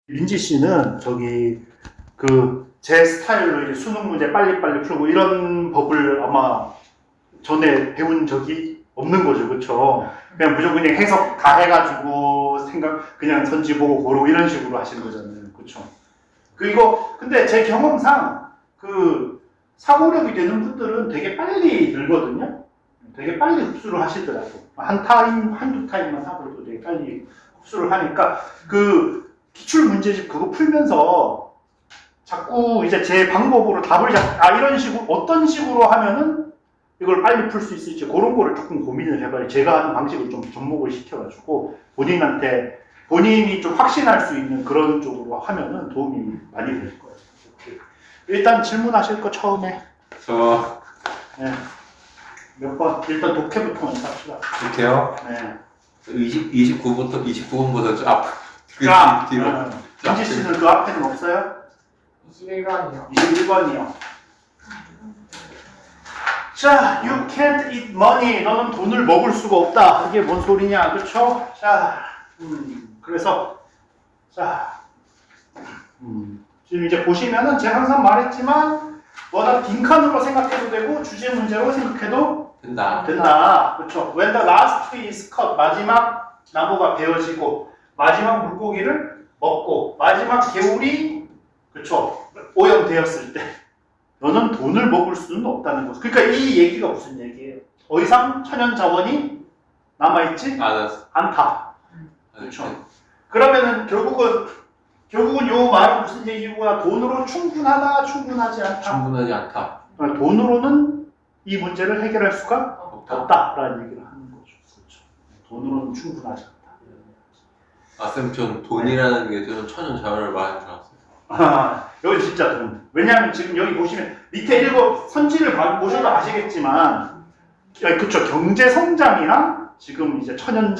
민지 씨는 저기 제 스타일로 이제 수능 문제 빨리빨리 풀고 이런 법을 아마 전에 배운 적이 없는 거죠, 그렇죠? 그냥 무조건 그냥 해석 다 해가지고 그냥 선지 보고 고르고 이런 식으로 하시는 거잖아요, 그렇죠? 이거 근데 제 경험상 사고력이 되는 분들은 되게 빨리 늘거든요. 되게 빨리 흡수를 하시더라고. 한두 타임만 하고도 되게 빨리 흡수를 하니까 기출 문제집 그거 풀면서 자꾸 이제 제 방법으로 답을 이런 식으로 어떤 식으로 하면은 이걸 빨리 풀 수 있을지 그런 거를 조금 고민을 해봐요. 제가 하는 방식을 좀 접목을 시켜가지고 본인이 좀 확신할 수 있는 그런 쪽으로 하면은 도움이 많이 될 거예요. 일단 질문하실 거 처음에 네. 몇 번? 일단 독해부터 먼저 합시다. 독해요? 네. 29번부터 좀 앞. 뒤로. 민지 씨는 그 앞에는 없어요? 21번이요. 21번이요. 자, you can't eat money. 너는 돈을 먹을 수가 없다. 이게 뭔 소리냐, 그렇죠? 자, 그래서 지금 이제 보시면은 제가 항상 말했지만 워낙 빈칸으로 생각해도 되고 주제 문제로 생각해도 된다. 그렇죠? When the last tree is cut. 마지막 나무가 베어지고 마지막 물고기를 먹고 마지막 개울이 그렇죠? 오염되었을 때 너는 돈을 먹을 수는 없다는 것. 그러니까 이 얘기가 무슨 얘기예요? 더 이상 천연 자원이 남아있지 않다. 그렇죠? 그러면은 결국은 요 말은 무슨 얘기구나? 돈으로 충분하지 않다. 돈으로는 이 문제를 해결할 수가 없다라는 얘기를 하는 거죠. 그렇죠. 돈으로는 충분하지 않다. 쌤, 전 돈이라는 게 좀 천연 자원을 말하는 줄 알았어요. 여기 진짜 돈. 왜냐하면 지금 여기 보시면 밑에 선지를 보셔도 아시겠지만, 그쵸, 경제 성장이랑 지금 이제 천연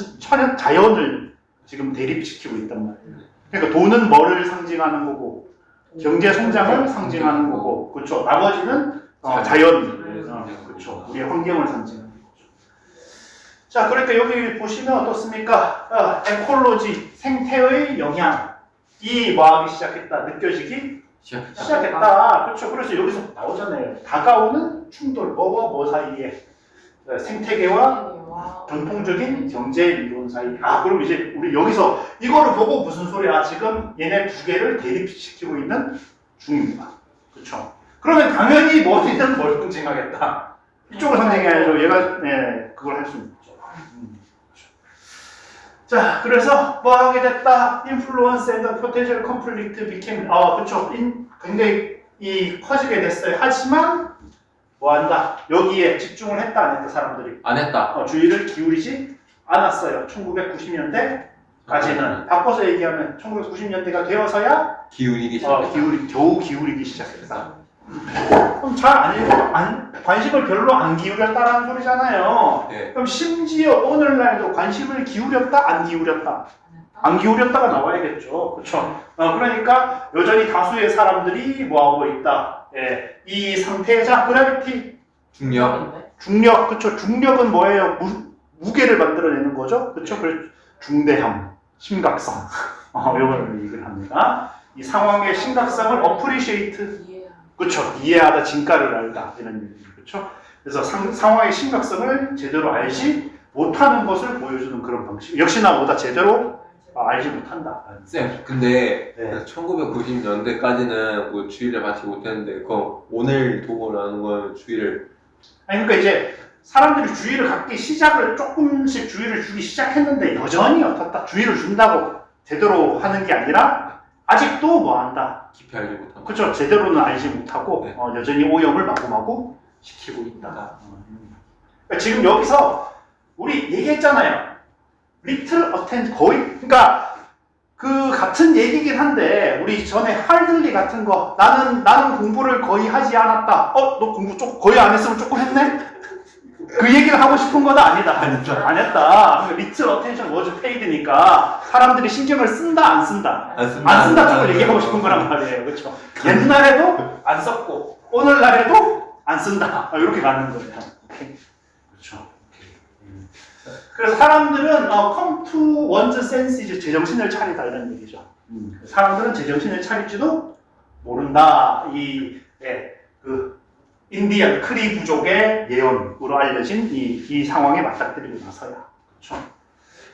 자연을 지금 대립시키고 있단 말이에요. 그러니까 돈은 뭐를 상징하는 거고, 경제 성장을 상징하는 거고, 그렇죠. 나머지는 자연, 그렇죠. 우리의 환경을 상징하는 거죠. 자, 그러니까 여기 보시면 어떻습니까? 에콜로지, 생태의 영향. 이 뭐하기 시작했다, 느껴지기 시작했다. 그렇죠. 그래서 여기서 나오잖아요. 다가오는 충돌, 뭐와 뭐 사이에 생태계와 전통적인 경제 이론 사이. 그럼 이제 우리 여기서 이거를 보고 무슨 소리야? 지금 얘네 두 개를 대립시키고 있는 중입니다. 그렇죠. 그러면 당연히 뭐든 뭘 상징하겠다. 이쪽을 상징해야죠. 얘가 그걸 할 수 있죠. 자, 그래서 뭐 하게 됐다? Influence and potential conflict became 그렇죠. 굉장히 커지게 됐어요. 하지만 뭐 한다? 여기에 집중을 했다 안 했다 사람들이? 안 했다. 주의를 기울이지 않았어요. 1990년대까지는 바꿔서 얘기하면 1990년대가 되어서야 기울이기 겨우 기울이기 시작했다. 그럼 잘 안 읽고 관심을 별로 안 기울였다라는 소리잖아요. 네. 그럼 심지어 오늘날도 관심을 기울였다, 안 기울였다? 안 기울였다가 나와야겠죠. 그렇죠? 그러니까 여전히 다수의 사람들이 뭐하고 있다. 이 상태자 그래비티 중력, 그렇죠? 중력은 뭐예요? 무게를 만들어내는 거죠. 그렇죠? 중대함, 심각성. 이걸 얘기를 합니다. 이 상황의 심각성을 appreciate. 그렇죠. 이해하다, 진가를 알다 이런 얘기죠. 그렇죠. 그래서 상황의 심각성을 제대로 알지 못하는 것을 보여주는 그런 방식. 역시나 뭐다 제대로 알지 못한다. 쌤, 근데 1990년대까지는 뭐 주의를 받지 못했는데 그럼 오늘 도고 나는 건 주의를 그러니까 이제 사람들이 주의를 갖기 조금씩 주의를 주기 시작했는데 여전히 어떻다 주의를 준다고 제대로 하는 게 아니라 아직도 뭐 한다. 깊이 알지 못한다. 그렇죠. 제대로는 알지 못하고 여전히 오염을 마구마구 시키고 있다. 그러니까 지금 여기서 우리 얘기했잖아요. little attention 그러니까 같은 얘기긴 한데 우리 전에 할들리 같은 거 나는 공부를 거의 하지 않았다. 너 공부 거의 안 했으면 조금 했네? 그 얘기를 하고 싶은 건 아니다. 안 했다. little attention was paid니까 사람들이 신경을 쓴다, 안 쓴다? 안 쓴다 쪽을 얘기하고 싶은 거란 말이에요. 그렇죠? 옛날에도 안 썼고 오늘날에도 안 쓴다. 이렇게 가는 거예요. 그렇죠. 그래서 사람들은 come to one's senses, 제정신을 차리다 이런 얘기죠. 사람들은 제정신을 차릴지도 모른다. 그 인디언 크리 부족의 예언으로 알려진 이 상황에 맞닥뜨리고 나서야. 그렇죠?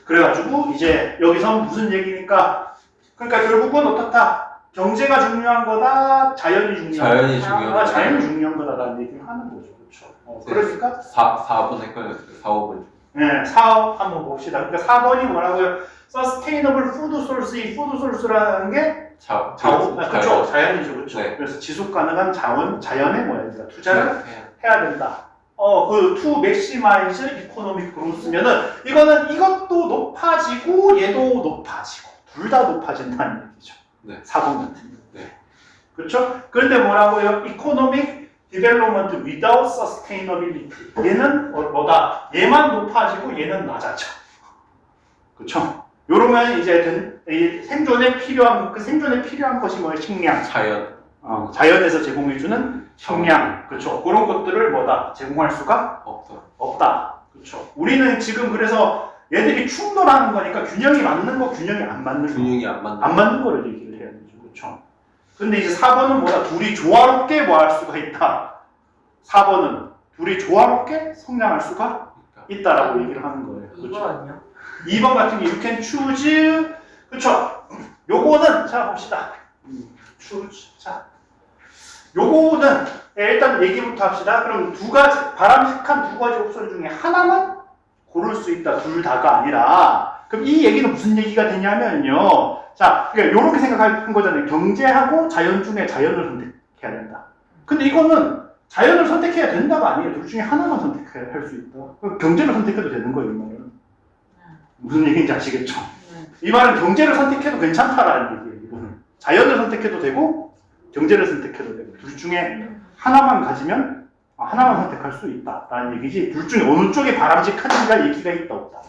그래가지고 이제 여기서 무슨 얘기니까, 그러니까 결국은 어떻다? 경제가 중요한 거다, 자연이 중요한 자연이 거다. 중요한 자연이 중요한 거다라는 얘기를 하는 거죠. 그렇죠? 그러니까 4번 헷갈렸어요. 4, 5번. 네, 사업 한번 봅시다. 그러니까 4번이 뭐라고요? Sustainable Food Source. 이 Food Source라는 게 자원, 그렇죠? 자연이죠, 그렇죠? 네. 그래서 지속 가능한 자연에 뭐야 된다. 투자를 네. 해야 된다. 그 to maximize economic growth면은 이거는 이것도 높아지고 얘도 높아지고 둘 다 높아진다는 얘기죠. 네. 4번 같은 경우. 네. 그렇죠? 그런데 뭐라고요? Economic development without sustainability. 얘는 뭐다? 얘만 높아지고 얘는 낮아져. 그렇죠? 요러면 이제 이 생존에 필요한 것이 뭐예요? 식량. 자연. 자연에서 제공해주는 식량. 그렇죠? 그런 것들을 뭐다? 제공할 수가 없다. 그렇죠? 우리는 지금 그래서 얘들이 충돌하는 거니까 균형이 맞는 거, 균형이 안 맞는 거. 균형이 안 맞는 안 맞는 거를 얘기를 해야 되죠. 그렇죠? 근데 이제 4번은 뭐다? 둘이 조화롭게 뭐 할 수가 있다. 4번은 둘이 조화롭게 성장할 수가 있다라고 얘기를 하는 거예요. 그렇죠? 이거는요? 2번 같은 게 you can choose. 그렇죠? 요거는 자 봅시다. choose. 자. 요거는 일단 얘기부터 합시다. 그럼 바람직한 두 가지 옵션 중에 하나만 고를 수 있다. 둘 다가 아니라. 그럼 이 얘기는 무슨 얘기가 되냐면요. 자, 그러니까 요렇게 생각할 거잖아요. 경제하고 자연 중에 자연을 선택해야 된다. 근데 이거는 자연을 선택해야 된다가 아니에요. 둘 중에 하나만 선택해야 할 수 있다. 그럼 경제를 선택해도 되는 거예요, 이 말은. 무슨 얘기인지 아시겠죠? 이 말은 경제를 선택해도 괜찮다라는 얘기예요, 이거는. 자연을 선택해도 되고, 경제를 선택해도 되고, 둘 중에 하나만 가지면, 하나만 선택할 수 있다라는 얘기지, 둘 중에 어느 쪽이 바람직한지가 얘기가 있다, 없다?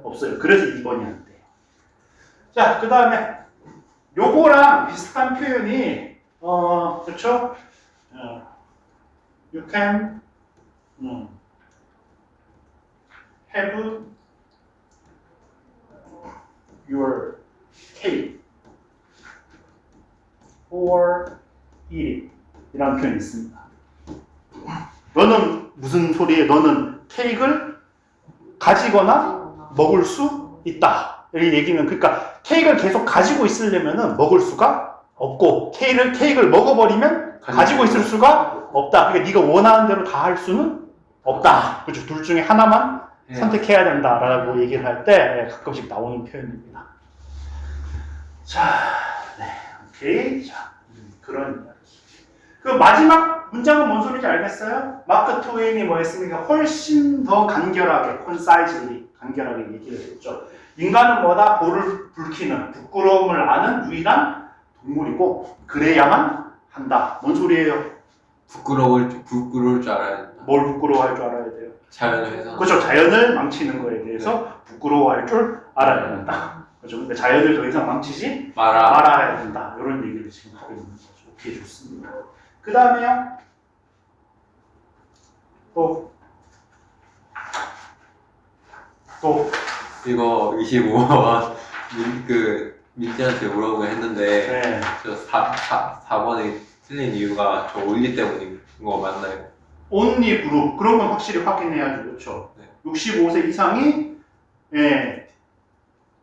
없어요. 그래서 2번이 안 돼요. 자, 그 다음에, 요거랑 비슷한 표현이, 그렇죠? You can have your cake or eat it 이라는 표현이 있습니다. 너는 무슨 소리에 너는 케이크를 가지거나 먹을 수 있다. 이렇게 얘기면 그러니까 케이크를 계속 가지고 있으려면은 먹을 수가 없고 케이크를 먹어버리면 가지고 있을 수가 없다. 그러니까 네가 원하는 대로 다 할 수는 없다. 그렇죠. 둘 중에 하나만 선택해야 된다라고 얘기를 할 때 가끔씩 나오는 표현입니다. 자, 네, 오케이. 자, 그런 이야기. 그 마지막 문장은 뭔 소리인지 알겠어요? 마크 트웨인이 뭐 했습니까? 훨씬 더 간결하게, concisely, 간결하게 얘기를 했죠. 인간은 뭐다? 볼을 붉히는, 부끄러움을 아는 유일한 동물이고, 그래야만 한다. 뭔 소리예요? 부끄러울 줄 알아야 된다. 뭘 부끄러워할 줄 알아야 돼요? 자연을 훼손. 그렇죠. 자연을 망치는 거에 대해서 부끄러워할 줄 알아야 된다. 그렇죠. 그러니까 자연을 더 이상 망치지 말아야 된다. 이런 얘기를 지금 하고 있는 거죠. 오케이, 좋습니다. 그 다음에요. 또 이거 25번 민지한테 물어보고 했는데 네. 저 4번에 틀린 이유가 저 올리 때문인 거 맞나요? 온리 그룹 그런 건 확실히 확인해야죠. 그렇죠. 네. 65세 이상이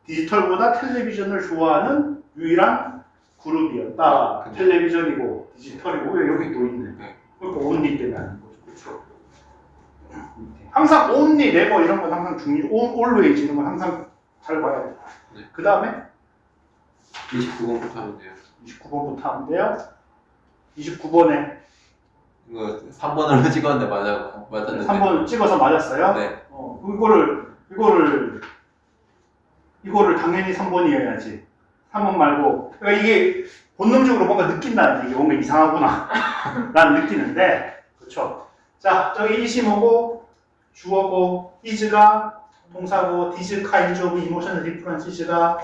디지털보다 텔레비전을 좋아하는 유일한 그룹이었다. 근데- 텔레비전이고 디지털이고 왜 여기 또 있네. 네. 그러니까 온리 때문에 하는 거죠. 그렇죠. 항상 only, never 이런 건 항상 always 이런 건 항상 잘 봐야 돼요. 네. 그 다음에 29번부터 하면 돼요. 29번부터 하면 돼요. 29번에 이거 3번으로 찍었는데 맞았는데. 3번 찍어서 맞았어요. 네. 이거를 당연히 3번이어야지. 3번 말고. 그러니까 이게 본능적으로 뭔가 느낀다는 얘기, 뭔가 이상하구나. 라는 느끼는데, 그렇죠. 자, 저기 이시모고, 주어고, is가 동사고, this kind of emotional difference가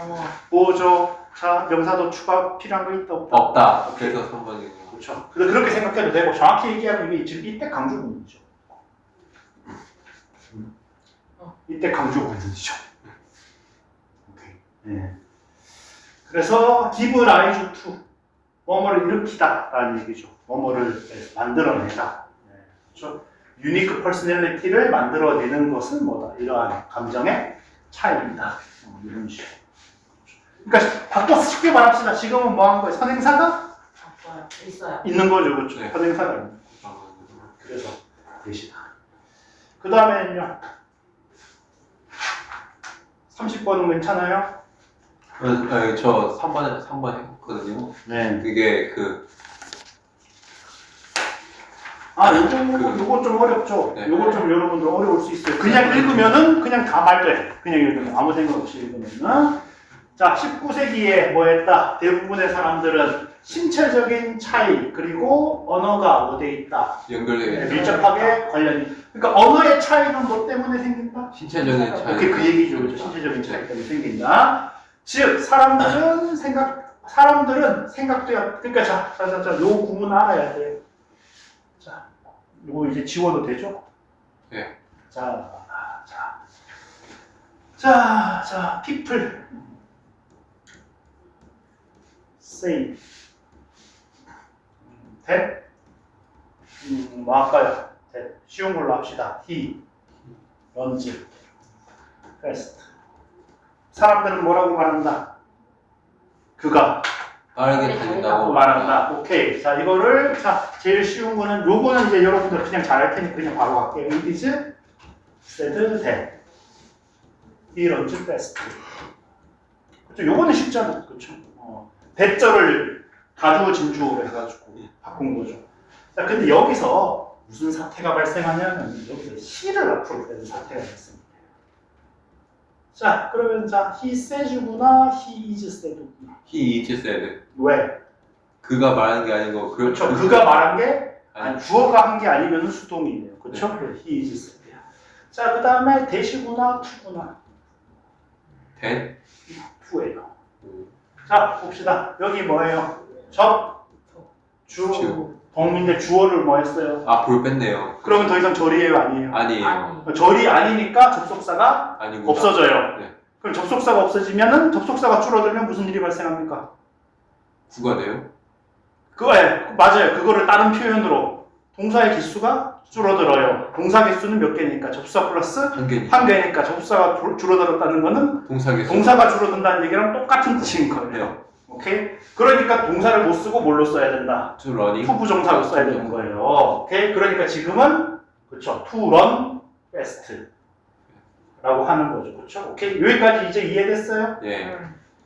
뭐죠? 자, 명사도 추가 필요한 거 있다, 없다? 없다. 그래서 3번이고. 그렇죠. 그렇게 생각해도 되고, 정확히 얘기하면 이게 지금 이때 강조문이죠. 이때 강조가 되죠. 오케이. 네. 그래서 give rise to 뭐뭐를 일으키다라는 얘기죠. 뭐뭐를 만들어내다. 네. 그렇죠? 유니크 퍼스널리티를 만들어내는 것은 뭐다? 이러한 감정의 차이입니다. 이런 식으로. 그러니까 바꿔서 쉽게 말합시다. 지금은 뭐 한 거예요? 선행사가 바꿔요. 있어요. 있는 거죠, 그렇죠? 네. 선행사가 있는 거죠. 그래서 대시다. 그 다음에는요. 30번은 괜찮아요? 저 3번 했거든요. 네. 그게 그 요거 좀 어렵죠? 네. 요거 좀 여러분들 어려울 수 있어요. 그냥 읽으면은 그냥 다 말돼. 그냥 읽으면 아무 생각 없이 읽으면은. 자, 19세기에 뭐 했다? 대부분의 사람들은 신체적인 차이 그리고 언어가 어디에 있다? 연결되어 밀접하게 관련이. 그러니까 언어의 차이는 뭐 때문에 생긴다? 신체적인 차이. 이렇게 그 얘기죠. 그렇죠? 신체적인 차이 때문에 생긴다. 즉 사람들은 생각돼야. 그러니까 자, 요 구문 알아야 돼요. 자, 요거 이제 지워도 되죠? 네. 자, people say that 뭐 할까요? that 쉬운 걸로 합시다. he runs fast. 사람들은 뭐라고 말한다? 그가 빠르게 달린다고 말한다. 오케이. 자, 이거를 제일 쉬운 거는 요거는 이제 여러분들 그냥 잘할 테니까 그냥 바로 갈게요. It is said that he runs fast. 그렇죠? 요거는 쉽잖아. 그렇죠? 대절을 가주어 진주어로 해가지고 바꾼 거죠. 자, 근데 여기서 무슨 사태가 발생하냐면 여기서 he를 앞으로 빼는 사태가 발생해요. 자, 그러면 he says구나, he is said구나. He is said. 왜? 그가 말하는 게 아니고 그렇죠. 그가 말한 게 아니, 주어가 한 게 아니면 수동이에요. 그렇죠? he is said. 자, 그 다음에 대시구나, 투구나. that. 투예요. 자, 봅시다. 여기 뭐예요? 주, 동민데 주어를 뭐 했어요? 앞으로 뺐네요. 그러면 더 이상 절이에요, 아니에요? 아니에요. 절이 아니니까 접속사가 아니고 없어져요. 네. 그럼 접속사가 없어지면은 접속사가 줄어들면 무슨 일이 발생합니까? 구가 돼요? 맞아요. 그거를 다른 표현으로 동사의 기수가 줄어들어요. 동사 기수는 몇 개니까 접수사 플러스 한 개. 한 개니까 접수사가 줄어들었다는 거는 동사계수. 동사가 줄어든다는 얘기랑 똑같은 뜻인 거예요. 네. 오케이? 그러니까 동사를 못 쓰고 뭘로 써야 된다? to running. 투부정사로 써야 되는 거예요. 오케이? 그러니까 지금은 그렇죠. to run fast 라고 하는 거죠. 그렇죠? 오케이? 여기까지 이제 이해됐어요? 예.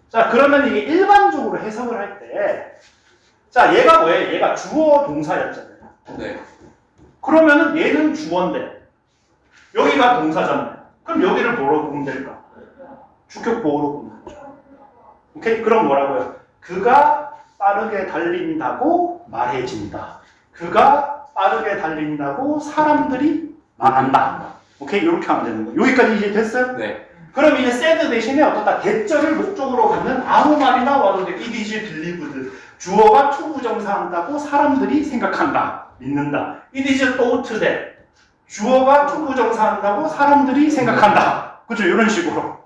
자, 그러면 이게 일반적으로 해석을 할 때, 자, 얘가 뭐예요? 얘가 주어 동사였잖아요. 네. 그러면은 얘는 주어인데, 여기가 동사잖아요. 그럼 여기를 뭐로 보면 될까? 주격 보호로 보면 되죠. 오케이? 그럼 뭐라고요? 그가 빠르게 달린다고 말해진다. 그가 빠르게 달린다고 사람들이 말한다. 오케이? 이렇게 하면 되는 거예요. 여기까지 이제 됐어요? 네. 그럼 이제 said 대신에 어떻다? 대절을 목적으로 갖는 아무 말이나 와도 돼. It is believed. 주어가 to 부정사한다고 사람들이 생각한다. 믿는다. It is thought that. 주어가 to 부정사한다고 사람들이 생각한다. 그렇죠? 이런 식으로.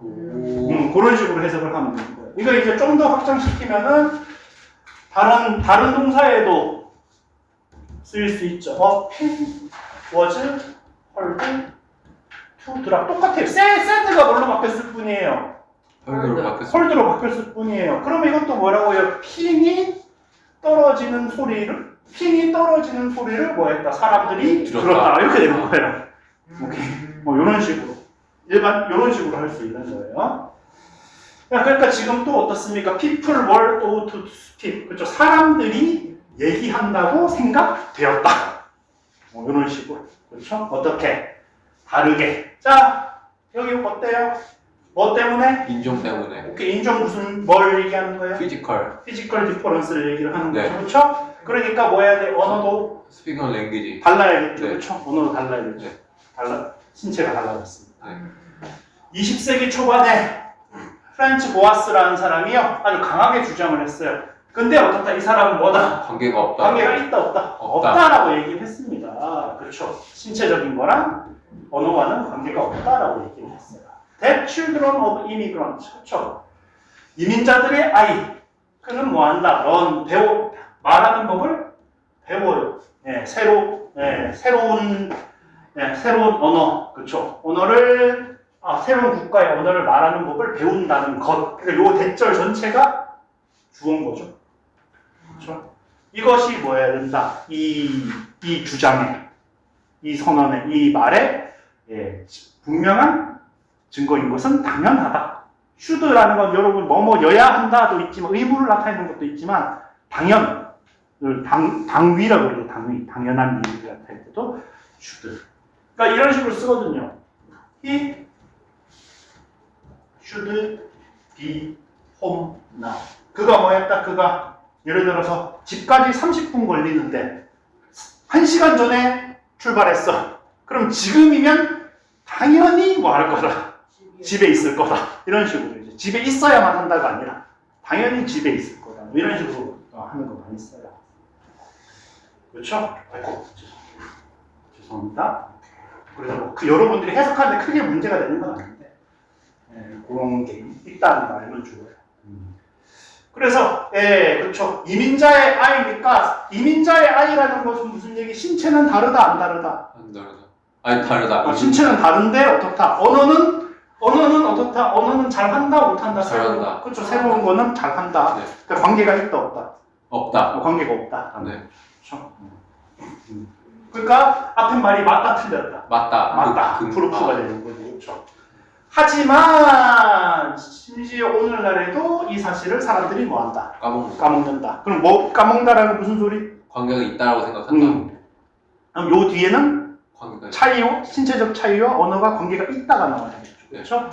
그런 식으로 해석을 하면 되는 거예요. 이거 이제 좀 더 확장시키면은 다른 동사에도 쓰일 수 있죠. pen, was, hold, to drop. 똑같아요. said가 뭘로 바뀌었을 뿐이에요. 헐드로 바뀌었어. 홀드로 바뀌었을 뿐이에요. 그럼 이것도 뭐라고요? 핀이 떨어지는 소리를 뭐 했다? 사람들이 들었다. 이렇게 되는 거예요. 오케이. 이런 식으로. 이런 식으로 할 수 있는 거예요. 그러니까 지금 또 어떻습니까? People were taught to speak. 그렇죠? 사람들이 얘기한다고 생각되었다. 이런 식으로. 그렇죠? 어떻게? 다르게. 자, 여기 어때요? 뭐 때문에? 인종 때문에. 오케이, 인종 뭘 얘기하는 거예요? 피지컬. 피지컬 디퍼런스를 얘기를 하는 네. 거죠. 그렇죠? 그러니까 뭐 해야 돼? 언어도 스피킹 랭귀지. 달라야겠죠. 네. 그렇죠? 언어도 달라야겠죠. 네. 신체가 달라졌습니다. 네. 20세기 초반에 프란츠 보아스라는 사람이요. 아주 강하게 주장을 했어요. 근데 어떻다? 이 사람은 뭐다? 관계가 없다. 관계가 있다 없다? 없다. 없다라고 얘기를 했습니다. 그렇죠. 신체적인 거랑 언어와는 관계가 없다라고 얘기를 했어요. The children of immigrants. 그렇죠. 이민자들의 아이. 그는 뭐 한다? 말하는 법을 배워요. 새로운 언어. 그렇죠. 새로운 국가의 언어를 말하는 법을 배운다는 것. 그러니까 요 대절 전체가 주어인 거죠. 그렇죠. 이것이 뭐여야 된다? 이 주장에, 이 선언에, 이 말에 분명한 증거인 것은 당연하다. should라는 건 여러분 뭐여야 한다도 있지만 의무를 나타내는 것도 있지만 당위라고 그래요. 당연한 이유를 나타낼 때도 should. 그러니까 이런 식으로 쓰거든요. He should be home now. 그가 뭐였다? 그가 예를 들어서 집까지 30분 걸리는데 1시간 전에 출발했어. 그럼 지금이면 당연히 뭐 할 거다? 집에 있을 거다. 이런 식으로 이제 집에 있어야만 한다가 아니라 당연히 집에 있을 거다. 이런 식으로 하는 거 많이 써요. 그렇죠? 아이고 죄송합니다. 그래서 뭐 여러분들이 해석하는데 크게 문제가 되는 건 아닌데 그런 게 있다는 거 알면 좋아요. 그래서 그렇죠. 이민자의 아이니까 이민자의 아이라는 것은 무슨 얘기? 신체는 다르다 안 다르다? 안 다르다. 아니 다르다. 신체는 다른데 어떻다? 언어는 어떻다? 언어는 잘한다 못한다? 잘한다. 그렇죠. 새로운 거는 잘한다. 네. 그러니까 관계가 있다 없다? 없다. 관계가 없다. 네. 그렇죠. 그러니까 앞에 말이 맞다 틀렸다. 맞다. 프루프가 되는 거죠. 그렇죠. 하지만 심지어 오늘날에도 이 사실을 사람들이 뭐한다? 까먹는다. 그럼 뭐 까먹는다라는 무슨 소리? 관계가 있다라고 생각한다. 그럼 요 뒤에는 관계가 신체적 차이와 언어가 관계가 있다가 나와야 되겠죠. 그렇죠?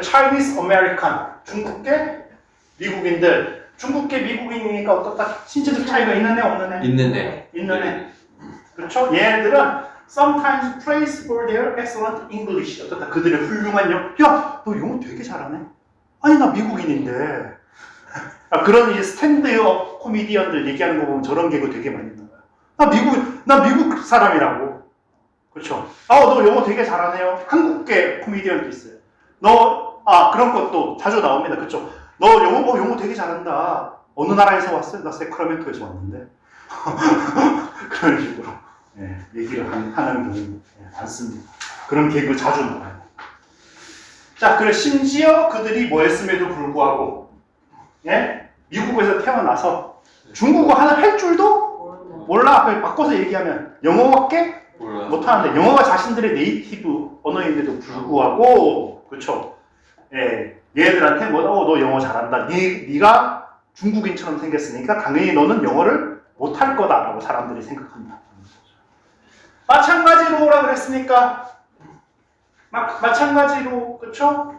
Chinese American, 중국계 미국인들. 중국계 미국인이니까 어떻다? 신체적 차이가 있는 애 없는 애? 있는 애. 있는 애. 그렇죠? 얘네들은 sometimes praised for their excellent English. 어떻다? 그들의 훌륭한 영어. 야, 너 영어 되게 잘하네. 아니 나 미국인인데. 그런 이제 스탠드업 코미디언들 얘기하는 거 보면 저런 개그 되게 많이 나와요. 나 미국 사람이라고. 그렇죠? 너 영어 되게 잘하네요. 한국계 코미디언도 있어요. 그런 것도 자주 나옵니다. 그렇죠? 너 영어 되게 잘한다. 어느 나라에서 왔어요? 나 세크라멘토에서 왔는데. 그런 식으로 얘기를 하는 경우 많습니다. 그런 개그 자주 나와요. 자, 그래 심지어 그들이 뭐 했음에도 불구하고 미국에서 태어나서 중국어 하나 할 줄도 몰라. 바꿔서 얘기하면 영어밖에 못하는데 영어가 자신들의 네이티브 언어인데도 불구하고 그렇죠? 얘들한테 너 영어 잘한다. 네가 중국인처럼 생겼으니까 당연히 너는 영어를 못할 거다라고 사람들이 생각한다. 마찬가지로라 그랬으니까 마찬가지로 그렇죠?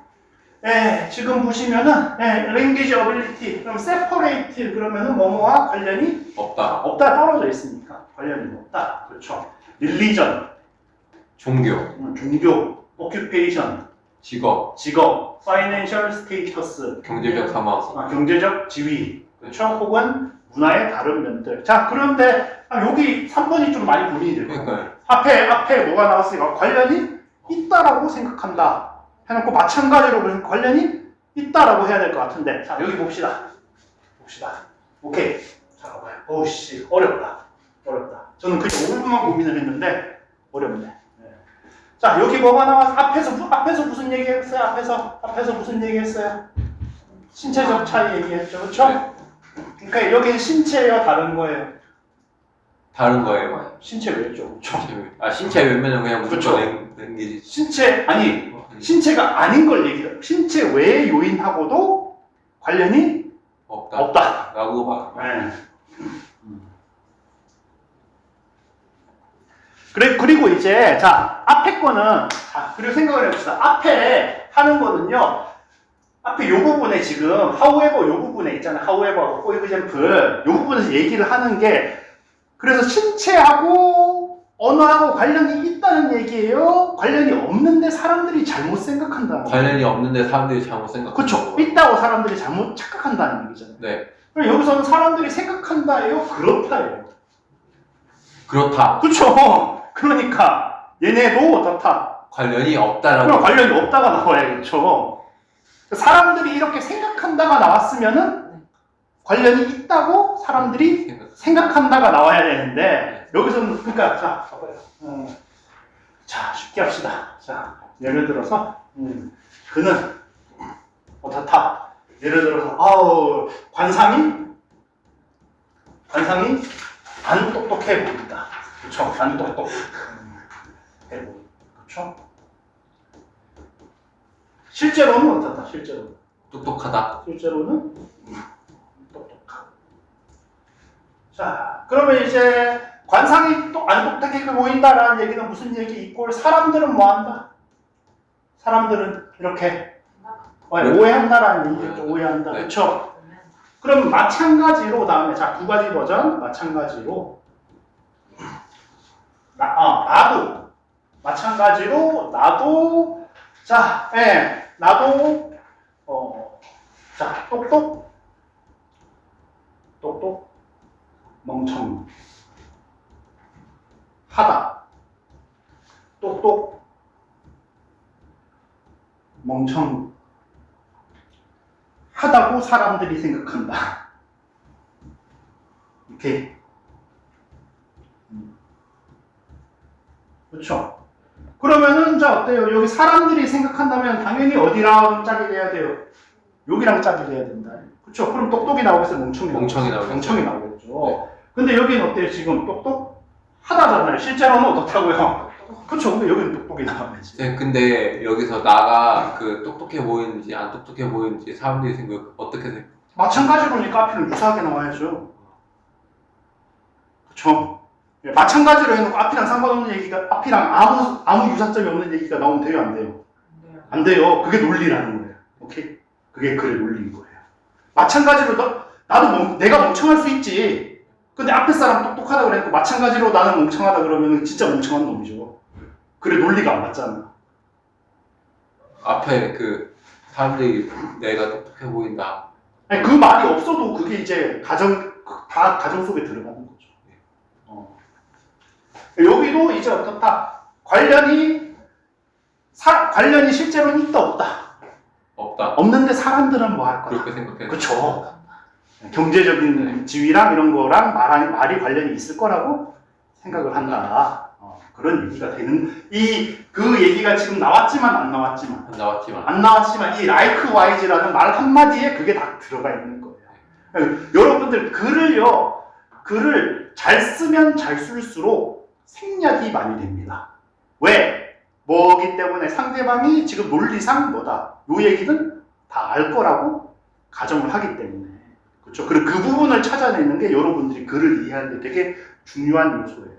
지금 보시면은 language ability 그럼 separate 그러면은 뭐뭐와 관련이 없다 떨어져 있으니까 관련이 없다. 그렇죠? religion 종교 occupation 직업 financial status 경제적 사망 경제적 지위 그렇죠? 혹은 문화의 다른 면들. 자, 그런데 여기 3번이 좀 많이 고민이 될 거예요. 앞에 뭐가 나왔으니까 관련이 있다라고 생각한다. 해놓고 마찬가지로 그런 관련이 있다라고 해야 될 것 같은데. 자, 여기 봅시다. 오케이. 잠깐만요. 오씨, 어렵다. 저는 그냥 5분만 고민을 했는데 어렵네. 자, 여기 뭐가 나왔어? 앞에서 무슨 얘기했어요? 앞에서 무슨 얘기했어요? 신체적 차이 얘기했죠, 그렇죠? 그러니까 여기는 신체와 다른 거예요. 다른 거예요. 신체 외죠. 신체 외면은 그냥 무조건 그렇죠. 랭귀지. 신체가 아닌 걸 얘기해요. 신체 외의 요인하고도 관련이 없다. 라고 봐. 그리고 이제 자 앞에 거는 그리고 생각을 해봅시다. 앞에 하는 거는요. 앞에 요 부분에 지금 however 요 부분에 있잖아요. however, for example 요 부분에서 얘기를 하는 게 그래서 신체하고 언어하고 관련이 있다는 얘기예요? 관련이 없는데 사람들이 잘못 생각한다는 거예요? 관련이 없는데 사람들이 잘못 생각한다. 그렇죠. 있다고 사람들이 잘못 착각한다는 얘기잖아요. 네. 그럼 여기서는 사람들이 생각한다예요? 그렇다예요? 그렇다. 그렇죠. 그러니까 얘네도 어떻다? 관련이 없다라고. 그럼 관련이 없다가 나와야겠죠. 사람들이 이렇게 생각한다가 나왔으면은 관련이 있다고 사람들이 생각한다가 나와야 되는데 여기서는 그러니까 자 봐봐요. 자 쉽게 합시다. 자 예를 들어서 그는 어떻다. 예를 들어서 관상이 안 똑똑해 보인다. 그렇죠? 안 똑똑해 보인다. 그렇죠? 실제로는 어떻다? 실제로는 똑똑하다. 똑똑하다. 자, 그러면 이제 관상이 또 안 똑똑해 보인다라는 얘기는 무슨 얘기? 이꼴 사람들은 뭐 한다? 사람들은 이렇게 오해한다라는 얘기죠. 오해한다. 네. 그렇죠? 그럼 마찬가지로 다음에 자, 두 가지 버전 마찬가지로 나도 마찬가지로 나도 자, 나도 자, 똑똑 멍청 하다 똑똑 멍청 하다고 사람들이 생각한다. 이렇게 그렇죠? 그러면은 자 어때요? 여기 사람들이 생각한다면 당연히 어디랑 짝이 돼야 돼요? 여기랑 짝이 돼야 된다. 그렇죠? 그럼 똑똑이 나오겠어요? 멍청이 나오겠죠. 멍청이 나오겠죠. 네. 근데 여기는 어때요? 지금 똑똑 하다잖아요. 실제로는 어떻다고요? 그렇죠. 근데 여기는 똑똑이 나와야지. 네, 근데 여기서 나가 그 똑똑해 보이는지 안 똑똑해 보이는지 사람들이 생각 어떻게 생각? 마찬가지로니까 앞에는 유사하게 나와야죠. 그렇죠? 예, 마찬가지로 해놓고 앞이랑 상관없는 얘기가 앞이랑 아무 유사점이 없는 얘기가 나오면 돼요, 안 돼요? 안 돼요. 그게 논리라는 거예요. 오케이? 그게 글의 논리인 거예요. 마찬가지로 내가 멍청할 수 있지. 근데 앞에 사람 똑똑하다 그래놓고 마찬가지로 나는 멍청하다 그러면 진짜 멍청한 놈이죠. 글의 논리가 안 맞잖아. 앞에 그 사람들이 내가 똑똑해 보인다. 아니, 그 말이 없어도 그게 이제 다 가정 속에 들어가는 거죠. 여기도 이제 어떻다? 관련이 실제로는 있다 없다? 없다. 없는데 사람들은 뭐 할 거야? 그렇게 생각해. 그렇죠. 경제적인 지위랑 이런 거랑 말이 관련이 있을 거라고 생각을 한다. 그런 얘기가 되는 그 얘기가 지금 나왔지만 안 나왔지만 이 likewise-라는 말 한마디에 그게 다 들어가 있는 거예요. 여러분들 글을 잘 쓰면 잘 쓸수록 생략이 많이 됩니다. 왜? 뭐기 때문에 상대방이 지금 논리상 뭐다. 요 얘기는 다 알 거라고 가정을 하기 때문에. 그렇죠. 그리고 그 부분을 찾아내는 게 여러분들이 글을 이해하는 데 되게 중요한 요소예요.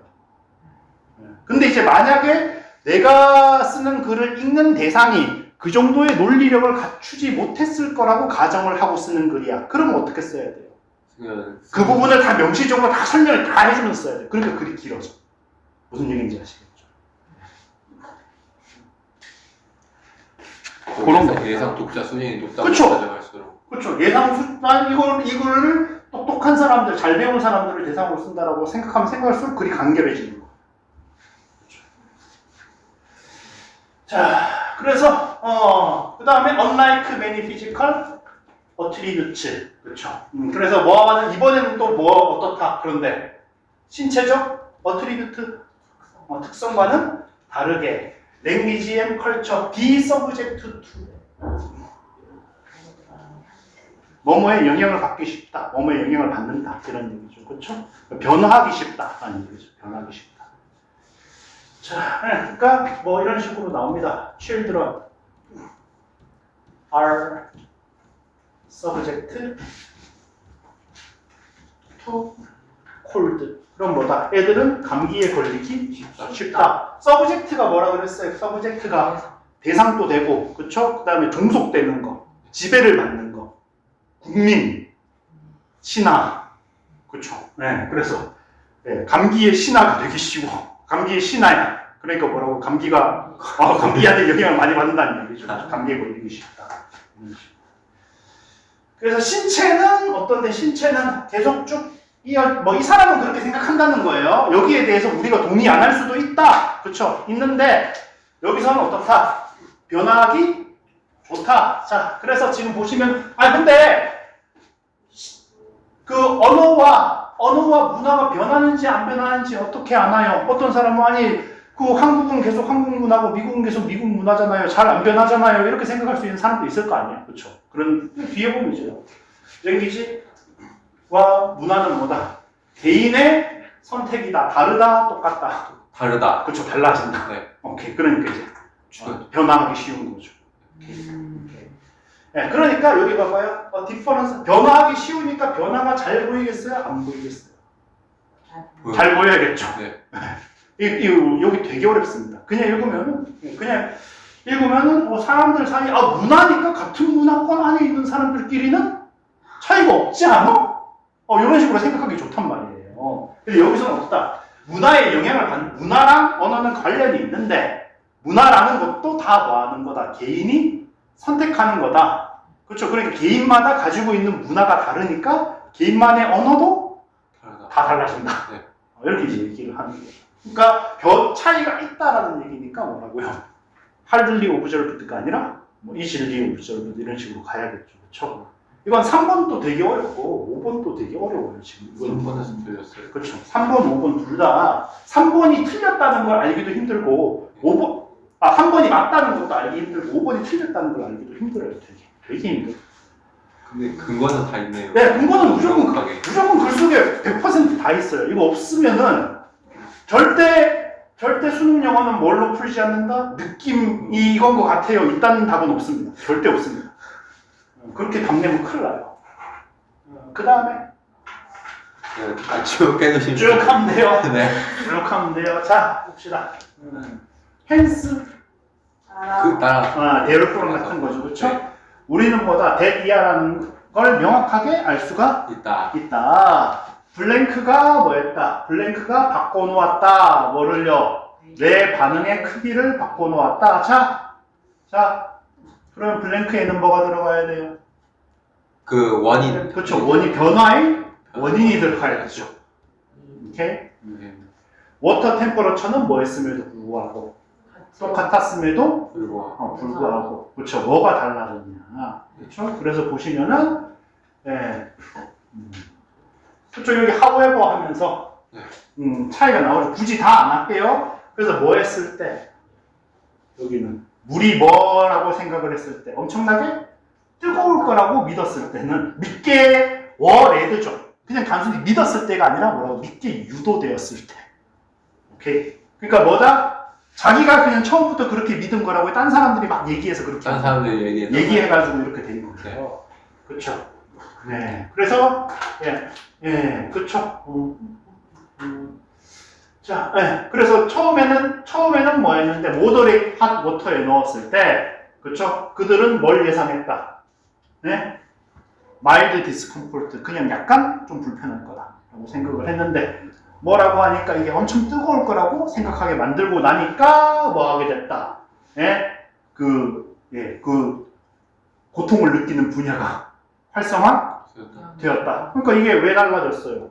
근데 이제 만약에 내가 쓰는 글을 읽는 대상이 그 정도의 논리력을 갖추지 못했을 거라고 가정을 하고 쓰는 글이야. 그러면 어떻게 써야 돼요? 그 부분을 다 명시적으로 다 설명을 다 해주면서 써야 돼요. 그러니까 글이 길어져. 무슨 얘기인지 아시겠죠? 그런 거 예상 독자 수준이 높다고 그쵸? 가져갈수록. 그렇죠. 난 이걸 똑똑한 사람들, 잘 배운 사람들을 대상으로 쓴다라고 생각하면 생각할수록 글이 간결해지는 거. 그렇죠. 자, 그래서 그 다음에 unlike many physical attributes. 그렇죠. 그래서 이번에는 또 어떻다. 그런데 신체적 attribute 특성과는 다르게 language and culture be subject to 뭐뭐에 영향을 받기 쉽다, 뭐뭐에 영향을 받는다 이런 얘기죠. 그렇죠? 변화하기 쉽다라는 얘기죠. 변하기 쉽다. 자, 그러니까 뭐 이런 식으로 나옵니다. Children are subject to cold. 그럼 뭐다? 애들은 감기에 걸리기 쉽다. subject가 뭐라 그랬어요? subject가 대상도 되고, 그렇죠? 그 다음에 종속되는 거, 지배를 받는 거, 국민, 신하, 그렇죠? 네, 그래서 감기의 신하가 되기 쉬워. 감기의 신하야. 그러니까 뭐라고? 감기한테 영향을 많이 받는다는 얘기죠. 감기에 걸리기 쉽다. 그래서 신체는 어떤데? 신체는 계속 쭉 이 사람은 그렇게 생각한다는 거예요. 여기에 대해서 우리가 동의 안 할 수도 있다. 그렇죠? 있는데 여기서는 어떻다? 변화하기 좋다. 자, 그래서 지금 보시면 근데 그 언어와 문화가 변하는지 안 변하는지 어떻게 아나요? 어떤 사람은 그 한국은 계속 한국 문화고 미국은 계속 미국 문화잖아요. 잘 안 변하잖아요. 이렇게 생각할 수 있는 사람도 있을 거 아니에요. 그렇죠? 그런 뒤에 보면 이제요. 랭귀지와 문화는 뭐다? 개인의 선택이다. 다르다. 똑같다. 다르다. 그렇죠. 달라진다. 네. 오케이. 그러니까 이제 변화하기 쉬운 거죠. 네, 그러니까 여기 봐봐요. 디퍼런스 변화하기 쉬우니까 변화가 잘 보이겠어요? 안 보이겠어요? 잘 보여야겠죠. 네. 여기 되게 어렵습니다. 그냥 읽으면은 사람들 사이 문화니까 같은 문화권 안에 있는 사람들끼리는 차이가 없지 않아? 이런 식으로 생각하기 좋단 말이에요. 근데 여기서는 없다. 문화의 영향을 받는 문화랑 언어는 관련이 있는데 문화라는 것도 다 뭐하는 거다. 개인이 선택하는 거다. 그렇죠. 그러니까 개인마다 가지고 있는 문화가 다르니까 개인만의 언어도 다 달라진다. 네. 이렇게 이제 얘기를 하는 거예요. 그러니까 차이가 있다라는 얘기니까 뭐라고요? 할들리 오브저브드가 아니라 이질리 오브저브드 이런 식으로 가야겠죠. 그렇죠? 이건 3번도 되게 어렵고 5번도 되게 어려워요. 지금 3번에서 틀렸어요. 그렇죠. 3번, 5번 둘 다 3번이 틀렸다는 걸 알기도 힘들고 3번이 맞다는 것도 알기 힘들고 5번이 틀렸다는 걸 알기도 힘들어요. 되게 힘들어요. 근데 근거는 다 있네요. 네, 근거는 무조건 정확하게. 글 속에 100%다 있어요. 이거 없으면은 절대 수능 영어는 뭘로 풀지 않는다? 느낌이 이건 것 같아요. 있다는 답은 없습니다. 절대 없습니다. 그렇게 답내면 큰일 나요. 그 다음에 쭉 깨주시면 쭉 하면 돼요. 네. 쭉 하면 돼요. 자, 봅시다. 헨스 따라 데르프론 같은 거죠. 그렇죠? 네. 우리는 뭐다? 데이아라는 걸 명확하게 알 수가 있다. 블랭크가 뭐였다? 블랭크가 바꿔놓았다. 뭐를요? 내 반응의 크기를 바꿔놓았다. 자, 그러면 블랭크에는 뭐가 들어가야 돼요? 그 원인. 그렇죠. 변화의 원인이 들어가야죠. 오케이? 워터 템퍼러처는 뭐였음에도 불구하고 똑같았음에도 불구하고 그렇죠. 뭐가 달라졌냐? 그렇죠. 그래서 보시면은 그렇죠. 여기 however 하면서 차이가 나오죠. 굳이 다 안 할게요. 그래서 뭐 했을 때 여기는 물이 뭐라고 생각을 했을 때 엄청나게 뜨거울 거라고 믿었을 때는 믿게 레드죠. 그냥 단순히 믿었을 때가 아니라 뭐라고 믿게 유도되었을 때. 오케이. 그러니까 뭐다? 자기가 그냥 처음부터 그렇게 믿은 거라고 딴 사람들이 막 얘기해서 그렇게 딴 사람들이 얘기해가지고 이렇게 된 거죠. 그렇죠. 네. 그래서 그렇죠. 자, 그래서 처음에는 뭐 했는데 모더레이트 핫 워터에 넣었을 때, 그렇죠? 그들은 뭘 예상했다? 네? 마일드 디스컴포트, 그냥 약간 좀 불편할 거다라고 생각을 했는데 뭐라고 하니까 이게 엄청 뜨거울 거라고 생각하게 만들고 나니까 뭐 하게 됐다. 그 고통을 느끼는 분야가 활성화되었다. 그러니까 이게 왜 달라졌어요?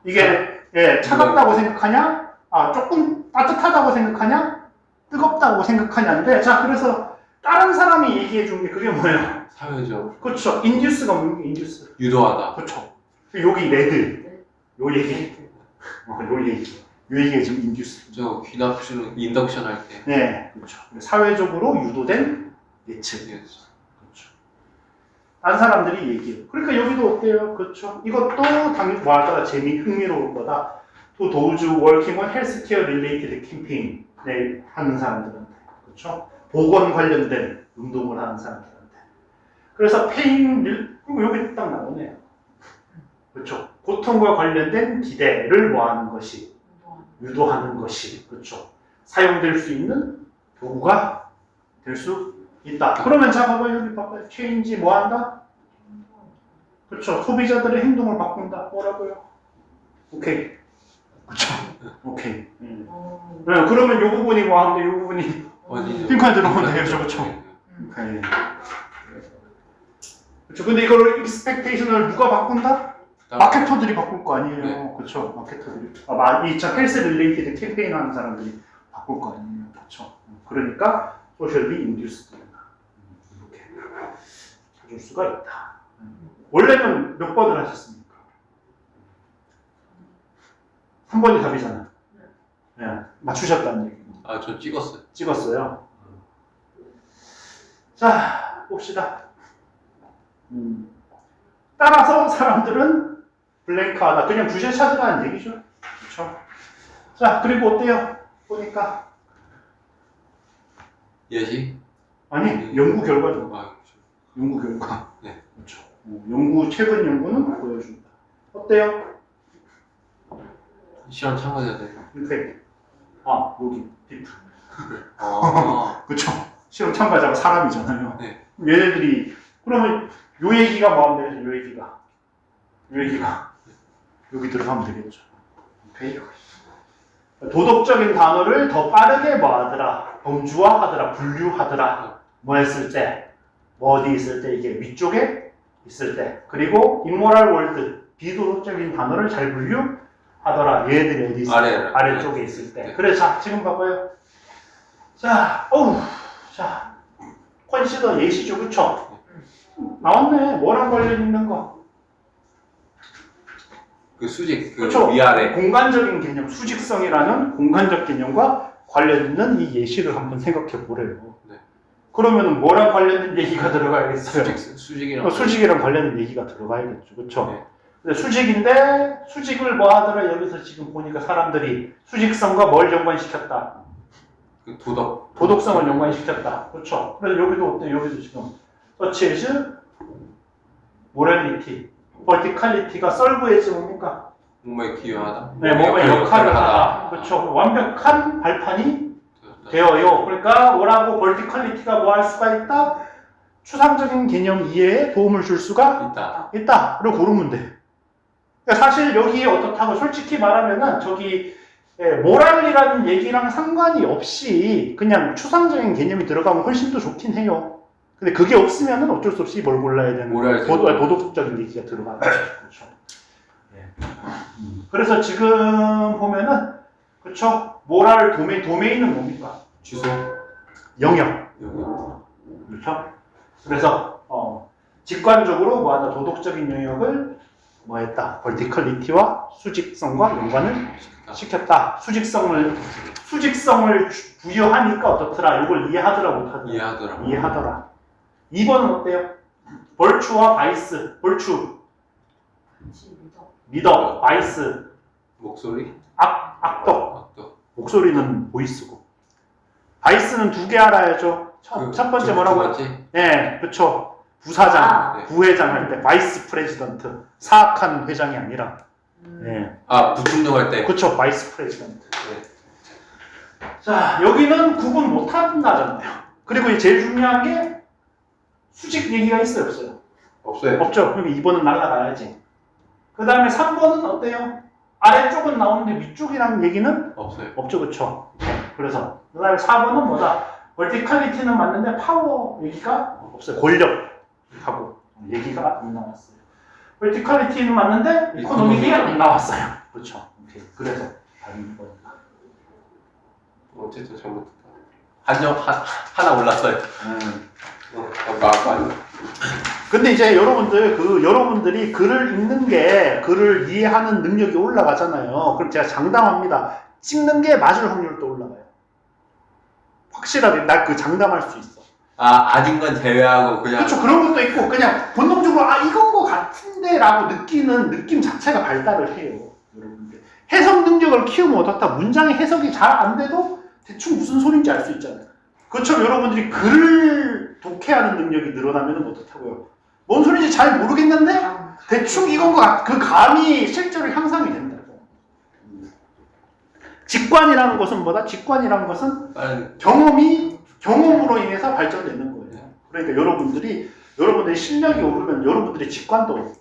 이게 차갑다고 생각하냐? 조금 따뜻하다고 생각하냐? 뜨겁다고 생각하냐인데, 자, 그래서 다른 사람이 얘기해 준 게 그게 뭐예요? 사회적. 그렇죠. 인듀스가 뭐예요? 인듀스. 유도하다. 그렇죠. 여기 레드. 요 얘기. 요 얘기가 지금 인듀스. 저 귀납치는 인덕션 할 때. 네, 그렇죠. 사회적으로 유도된 예측. 그렇죠. 딴 사람들이 얘기해요. 그러니까 여기도 어때요? 그렇죠. 이것도 당연히 흥미로울 거다. To those working on healthcare related campaign 하는 사람들한테, 그렇죠. 보건 관련된 운동을 하는 사람들한테. 그래서 여기 딱 나오네요. 그렇죠. 고통과 관련된 기대를 뭐하는 것이, 유도하는 것이, 그렇죠. 사용될 수 있는 도구가 될 수 있다. 그러면 자 봐봐요. 여기 봐봐요. 체인지 뭐한다? 그렇죠. 소비자들의 행동을 바꾼다. 뭐라고요? 오케이. 그렇죠. 오케이. 그러면 이 부분이 뭐하는데 이 부분이 핑크에 들어오면 되겠죠. 그렇죠. 오케이. 그렇죠. 근데 이걸 expectation을 누가 바꾼다? 마케터들이 바꿀 거 아니에요. 네. 그렇죠. 마케터들이. 이차 헬스 릴레이티드 캠페인 하는 사람들이 바꿀 거 아니에요. 그렇죠. 그러니까 소셜리 인듀스드 이렇게 찾을 수가 있다. 원래는 몇 번을 하셨습니까? 3번이 답이잖아요. 네. 맞추셨다는 얘기고. 아, 저 찍었어요. 찍었어요. 자, 봅시다. 따라서 사람들은 블랭크하다. 그냥 주제 찾으라는 얘기죠. 그렇죠? 자, 그리고 어때요? 보니까 예시? 아니 연구 결과죠. 아, 그렇죠. 연구 결과. 네. 그렇죠. 최근 연구는 보여준다. 어때요? 실험 참가자들. 이렇게. 여기 디프. 아, 그렇죠. 실험 참가자가 사람이잖아요. 네. 얘네들이 그러면 요 얘기가 뭐 하면 되죠? 요 얘기가 여기 들어가면 되겠죠. 오케이. 도덕적인 단어를 더 빠르게 뭐 하더라? 범주화하더라, 분류하더라. 뭐 했을 때, 뭐 어디 있을 때, 이게 위쪽에 있을 때. 그리고 immoral word, 비도덕적인 단어를 잘 분류하더라. 얘들이 어디 있을 때, 아래쪽에 있을 때. 네. 그래, 자, 지금 봐봐요. 자, 자, 컨시더 예시죠, 그쵸? 나왔네. 뭐랑 관련 있는 거? 그 수직, 그 그쵸? 위아래. 공간적인 개념, 수직성이라는 공간적 개념과 관련 있는 이 예시를 한번 생각해 보래요. 네. 그러면은 뭐랑 관련된 얘기가 들어가야겠어요? 수직이랑. 수직이랑 관련된 얘기가 들어가야겠죠. 그쵸? 네. 근데 수직인데, 수직을 뭐 하더라? 여기서 지금 보니까 사람들이 수직성과 뭘 연관시켰다? 그 도덕. 도덕성을 연관시켰다. 그렇죠? 그래서 여기도 어때? 여기도 지금 such as morality, verticality가 solve에서 뭡니까? 뭔가에 기여하다. 네, 뭔가 역할을 하다. 그렇죠? 완벽한 발판이 되었다. 되어요. 그러니까 뭐라고 verticality가 뭐 할 수가 있다? 추상적인 개념 이해에 도움을 줄 수가 있다. 있다.를 고르면 돼. 그러니까 사실 여기에 어떻다고 솔직히 말하면은 저기 모랄이라는 얘기랑 상관이 없이 그냥 추상적인 개념이 들어가면 훨씬 더 좋긴 해요. 근데 그게 없으면은 어쩔 수 없이 뭘 골라야 되는 모랄 도덕적인 얘기가 들어가는 거죠. 그렇죠. 그래서 지금 보면은 그렇죠. 모랄 도메인은 뭡니까? 주소. 영역. 여기. 그렇죠. 그래서 직관적으로 뭐하다 도덕적인 영역을 뭐 했다? 벌티컬리티와 수직성과 연관을 시켰다. 수직성을 부여하니까 어떻더라? 이걸 이해하더라 못하더라? 이해하더라. 2번은 어때요? 벌추와 바이스. 벌추, 미덕, 바이스, 목소리. 악덕. 악덕. 목소리는 보이스고. 바이스는 두 개 알아야죠. 첫 번째 뭐라고? 네, 그렇죠. 부사장, 부회장 할 때 바이스 프레지던트, 사악한 회장이 아니라. 네. 아, 부총령할 때. 그렇죠. 바이스 프레지던트. 네. 자, 여기는 구분 못 한다잖아요. 그리고 이제 제일 중요한 게 수직 얘기가 있어요, 없어요? 없어요. 없죠. 그럼 2번은 날라가야지. 그 다음에 3번은 어때요? 아래쪽은 나오는데 위쪽이라는 얘기는 없어요. 없죠, 그쵸? 그래서 그 다음에 4번은 뭐다? 벌티컬리티는 맞는데 파워 얘기가 없어요. 권력하고 얘기가 안 나왔어요. 벌티컬리티는 맞는데 이코노믹이 안 나왔어요. 그렇죠. 오케이. 그래서 다른 거니까. 어쨌든 잘못했다. 하나 올랐어요. 많이. 근데 이제 여러분들이 글을 읽는 게 글을 이해하는 능력이 올라가잖아요. 그럼 제가 장담합니다. 찍는 게 맞을 확률도 올라가요. 확실하게 나 그 장담할 수 있어. 아닌 건 제외하고 그냥. 그렇죠. 그런 것도 있고 그냥 본능적으로 이건 거 같은데라고 느끼는 느낌 자체가 발달을 해요. 여러분들. 해석 능력을 키우면 어떻다? 문장의 해석이 잘 안 돼도 대충 무슨 소린지 알 수 있잖아요. 그것처럼 여러분들이 글을 독해하는 능력이 늘어나면 어떻다고요? 뭔 소리인지 잘 모르겠는데 대충 이건 거 그 감이 실제로 향상이 된다고. 직관이라는 것은 뭐다? 직관이라는 것은 경험으로 인해서 발전되는 거예요. 그러니까 여러분들이 실력이 오르면 여러분들의 직관도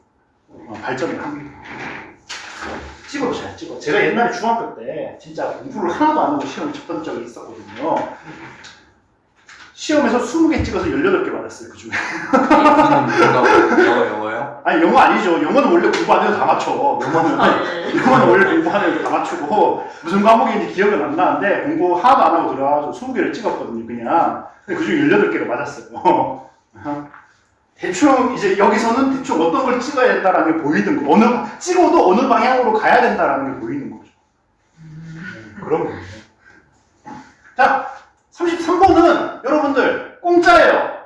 발전을 합니다. 찍어. 제가 옛날에 중학교 때 진짜 공부를 하나도 안 하고 시험 쳤던 적이 있었거든요. 시험에서 20개 찍어서 18개 받았어요, 그 중에. 영어요? 아니, 영어 아니죠. 영어는 원래 공부 안 해도 다 맞춰. 영어는 원래 공부 안 해도 다 맞추고, 무슨 과목인지 기억은 안 나는데, 공부 하나도 안 하고 들어가서 20개를 찍었거든요, 그냥. 근데 그 중에 18개를 맞았어요. 대충, 이제 여기서는 대충 어떤 걸 찍어야 된다라는 게 보이는 거. 찍어도 어느 방향으로 가야 된다라는 게 보이는 거죠. 그런 거예요. 자, 33번은 여러분들 공짜예요.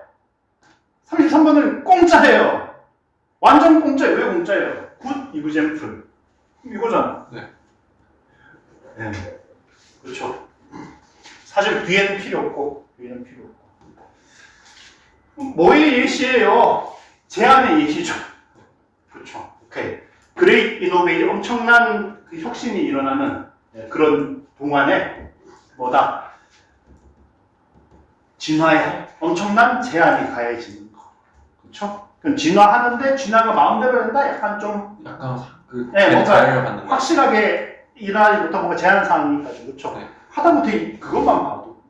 33번은 공짜예요. 완전 공짜예요. 왜 공짜예요? 굿 이그잼플. 이거잖아. 네. 네. 그렇죠. 사실 뒤에는 필요 없고, 뒤에는 필요 없고. 뭐의 예시예요? 제안의 예시죠. 그렇죠. 오케이. 그레이트 이노베이션, 엄청난 그 혁신이 일어나는 그런 동안에 뭐다? 진화에 엄청난 제한이 가해지는 거. 그렇죠? 그럼 진화하는데 진화가 마음대로 된다? 약간 좀 약간 그 뭔가 자유를 받는 거. 확실하게 일하기부터 뭔가 제한 사항이 있다죠. 그렇죠? 네. 하다못해 그것만 봐도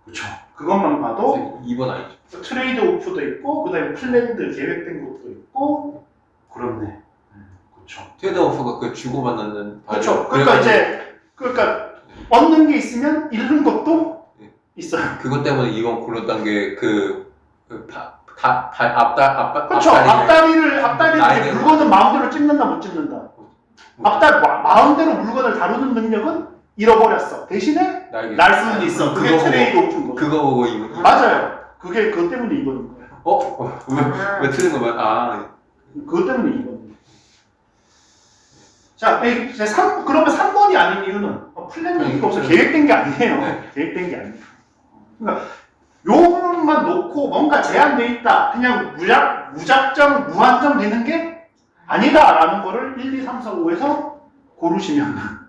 그렇죠. 그것만 봐도 2번 아니죠? 트레이드 오프도 있고 그다음에 플랜드 계획된 것도 있고 그렇네. 그렇죠. 트레이드 오프가 그 주고받는 그렇죠. 그러니까 얻는 게 있으면 잃는 것도 네. 있어요. 그것 때문에 이번 골랐던 게 그렇죠. 앞다리를 나에게 물건은 마음대로 찝는다 못 찝는다. 마음대로 물건을 다루는 능력은 잃어버렸어. 대신에 날 수는 있어. 그게 트레이드 오프인 거죠. 그거 보고 이번. 맞아요. 그게 그것 때문에 이거는 거예요. 왜 틀린 거면 그것 때문에 이거는. 자, 이제 그러면 3번이 아닌 이유는 플랜이 없어. 계획된 게 아니에요. 네. 계획된 게 아니에요. 그러니까 요 부분만 놓고 뭔가 제한돼 있다. 그냥 무작정, 무한정 되는 게 아니다라는 거를 1, 2, 3, 4, 5에서 고르시면.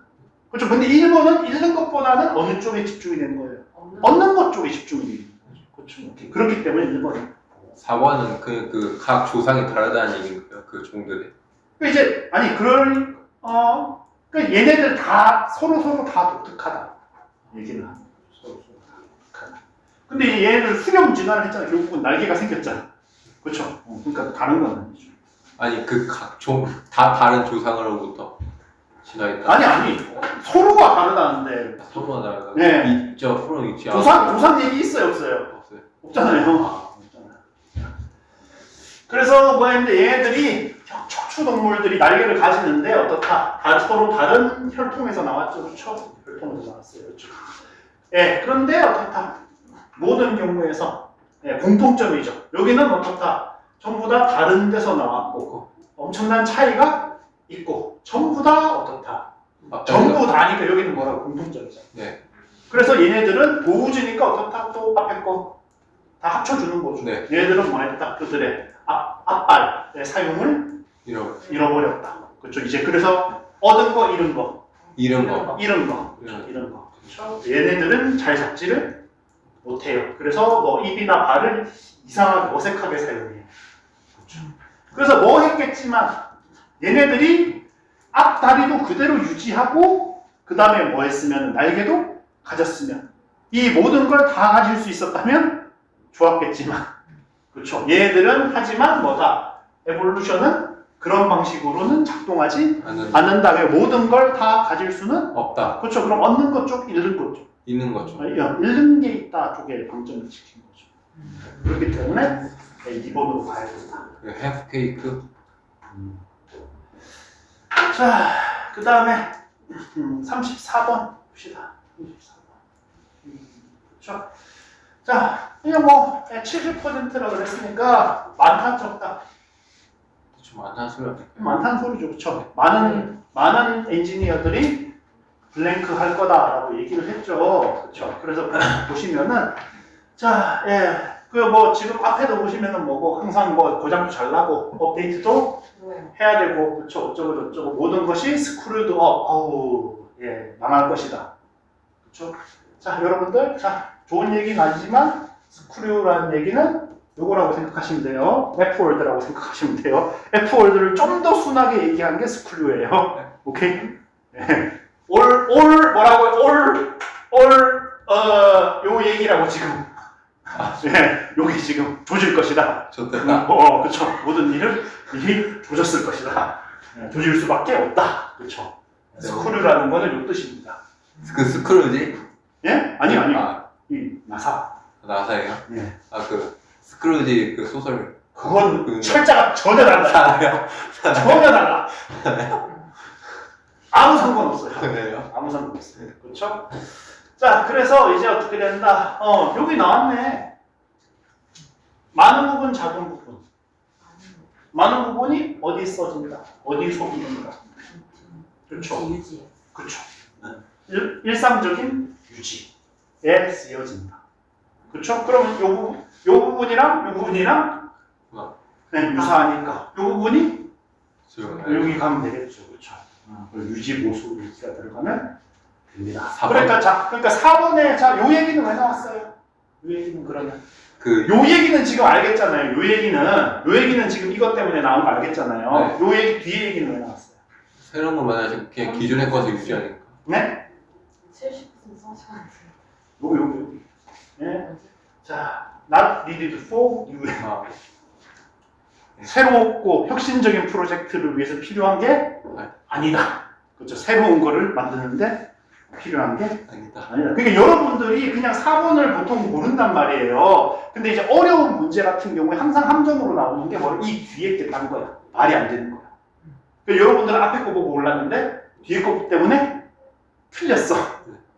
그렇죠. 근데 1번은 잃는 것보다는 어느 쪽에 집중이 되는 거예요? 얻는 것 쪽에 집중이 되는 거예요. 그렇죠. 그렇기 때문에 1번이. 4번은 그 각 조상이 다르다는 얘기인 거예요. 그 종들이. 그러니까 이제, 그러니까 얘네들 다 서로 다 독특하다. 얘기를 하는 거죠. 서로 다 독특하다. 근데 이제 얘네들 수렴 진화를 했잖아. 결국은 날개가 생겼잖아. 그렇죠. 그러니까 다른 건 아니죠. 아니 그 각 다 다른 조상으로부터 진화했다. 아니 서로가 다르다는데 서로가 다르다. 네. 있죠. 서로 있지. 조상 얘기 있어요 없어요? 없어요. 없잖아요. 없잖아요. 그래서 뭐 했는데 얘네들이 척추동물들이 날개를 가지는데 어떻다? 서로 다른 혈통에서 나왔죠. 그렇죠? 혈통에서 나왔어요. 그렇죠? 예, 그런데 어떻다? 모든 경우에서 공통점이죠. 여기는 어떻다? 전부 다 다른 데서 나왔고 엄청난 차이가 있고 전부 다 어떻다? 전부 다니까 여기는 뭐라고 공통점이죠. 네. 그래서 얘네들은 보호주니까 어떻다? 또 앞에 거 다 합쳐주는 거죠. 네. 얘네들은 뭐 했다? 그들의 앞발의 사용을 잃어버렸다. 그렇죠. 이제 그래서 얻은 거, 잃은 거. 이런 거. 이런 거. 그렇죠. 얘네들은 잘 잡지를 못해요. 그래서 뭐 입이나 발을 이상하게 어색하게 사용해요. 그렇죠. 그래서 뭐 했겠지만 얘네들이 앞다리도 그대로 유지하고 그 다음에 뭐 했으면 날개도 가졌으면 이 모든 걸 다 가질 수 있었다면 좋았겠지만 그렇죠. 얘들은 하지만 뭐다? 에볼루션은 그런 방식으로는 작동하지 않는다. 모든 걸 다 가질 수는 없다. 그렇죠. 그럼 얻는 것 쪽, 잃는 것 쪽. 있는 거죠. 잃는 게 있다 쪽에 방점을 지킨 거죠. 그렇기 때문에 2번으로 가야 된다. 해프 케이크. 자, 그 다음에 34번 봅시다. 34번. 그렇죠. 자, 그냥 뭐 70%라고 그랬으니까 많다 적다. 좀 많다는 소리 아닐까요? 많다는 소리죠, 그렇죠? 많은 엔지니어들이 블랭크 할 거다라고 얘기를 했죠, 그렇죠? 그래서 보시면은 자, 그 뭐 지금 앞에도 보시면은 뭐고 항상 뭐 고장도 잘 나고 업데이트도 해야 되고, 그렇죠? 어쩌고 저쩌고 모든 것이 스크루드 업, 망할 것이다, 그렇죠? 자, 여러분들, 자. 좋은 얘기는 아니지만 스크류라는 얘기는 요거라고 생각하시면 돼요. F월드라고 생각하시면 돼요. F월드를 좀 더 순하게 얘기한 게 스크류예요. 오케이? 뭐라고요? 요 얘기라고 지금 예, 여기 지금 조질 것이다. 좋겠다. 그쵸. 모든 일을 이미 조졌을 것이다. 예, 조질 수밖에 없다. 그쵸. 스크류라는 거는 요 뜻입니다. 그 스크루지? 예? 아니. 아, 이 나사. 나사예요? 예. 아, 그 스크루지 그 소설. 그건 그 철자가 전혀 달라. 나사예요? 전혀 달라. 아무 상관없어요. 그래요? 아무 상관없어요. 그렇죠? 자, 그래서 이제 어떻게 된다? 여기 나왔네. 많은 부분, 작은 부분. 많은 부분이 어디 써진다? 어디 소비된다? 그렇죠? 유지. 그렇죠. 일상적인 유지에 쓰여진다. 그렇죠? 그러면 요 부분이랑 네, 유사하니까 요 부분이 여기 가면 되겠죠. 그렇죠? 유지 보수 유지가 들어가면 됩니다. 4번. 그러니까 4번에 요 얘기는 왜 나왔어요? 요 얘기는 그러면 그 요 얘기는 지금 알겠잖아요. 요 얘기는 지금 이것 때문에 나온 거 알겠잖아요. 네. 요 얘기 뒤에 얘기는 왜 나왔어요? 새로운 거 만나서 그냥 기존의 것을 유지하니까. 네? 70% 써셔야 돼요. 여기. 네? 자, not needed for you. 아, 새롭고 혁신적인 프로젝트를 위해서 필요한 게 아니다. 그렇죠. 새로운 거를 만드는데 필요한 게 아니다. 아니다. 그러니까 여러분들이 그냥 4번을 보통 모른단 말이에요. 근데 이제 어려운 문제 같은 경우에 항상 함정으로 나오는 게 뭐를 이 뒤에 게 딴 거야. 말이 안 되는 거야. 그러니까 여러분들은 앞에 거 보고 올랐는데 뒤에 거 때문에 틀렸어.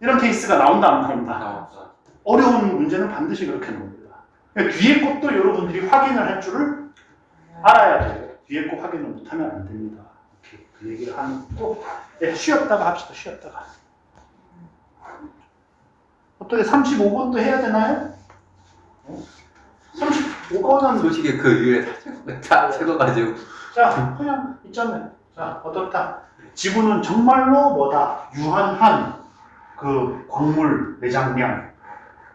이런 케이스가 나온다 안 나온다. 나왔다. 어려운 문제는 반드시 그렇게 나옵니다. 그러니까 뒤에 것도 여러분들이 확인을 할 줄을 알아야 돼요. 뒤에 거 확인을 못하면 안 됩니다. 이렇게 그 얘기를 하는 거고. 네, 쉬었다가 합시다. 쉬었다가. 어떻게 35번도 해야 되나요? 35번은 솔직히 그 이후에 다 찍어가지고. 자, 그냥 있잖아요. 자, 어떻다. 지구는 정말로 뭐다? 유한한 그 광물 매장량.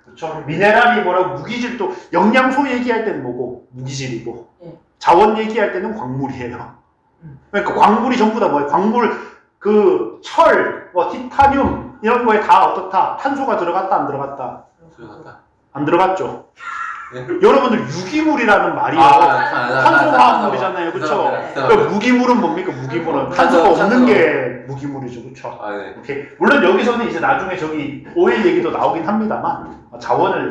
그렇죠? 미네랄이 뭐라고 무기질도 영양소 얘기할 때는 뭐고 무기질이고 네. 자원 얘기할 때는 광물이에요. 그러니까 광물이 전부 다 뭐예요? 광물 그 철, 뭐 티타늄 이런 거에 다 어떻다? 탄소가 들어갔다 안 들어갔다? 들어갔다. 안 들어갔죠. 네. 여러분들 유기물이라는 말이요. 아, 탄소화합물이잖아요. 그렇죠? 그러니까 무기물은 뭡니까? 무기물은 탄소가 없는 탄소. 게 무기물이죠. 그렇죠? 아, 네. 오케이. 물론 여기서는 이제 나중에 저기 오일 얘기도 나오긴 합니다만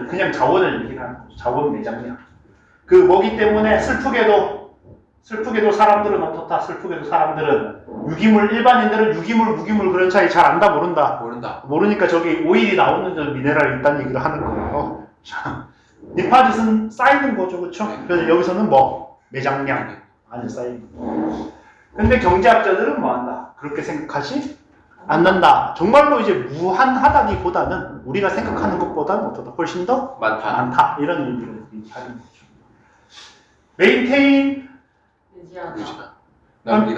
그냥 자원을 얘기하는 거죠. 자원 매장량. 그 뭐기 때문에 슬프게도 사람들은 어떻다? 슬프게도 사람들은 일반인들은 유기물, 무기물 그런 차이 잘 안다 모른다. 모르니까 저기 오일이 나오는 저 미네랄이 있다는 얘기를 하는 거예요. 자, 니파짓은 쌓이는 거죠. 그렇죠? 네. 그래서 여기서는 뭐 매장량 안에 쌓이는 거. 근데 경제학자들은 뭐 한다? 그렇게 생각하지 않는다. 정말로 이제 무한하다기보다는 우리가 생각하는 것보다는 어떻다? 훨씬 더 많다. 이런 의미를 얘기하는 거죠. 메인테인 유지하다. 유지가. 그럼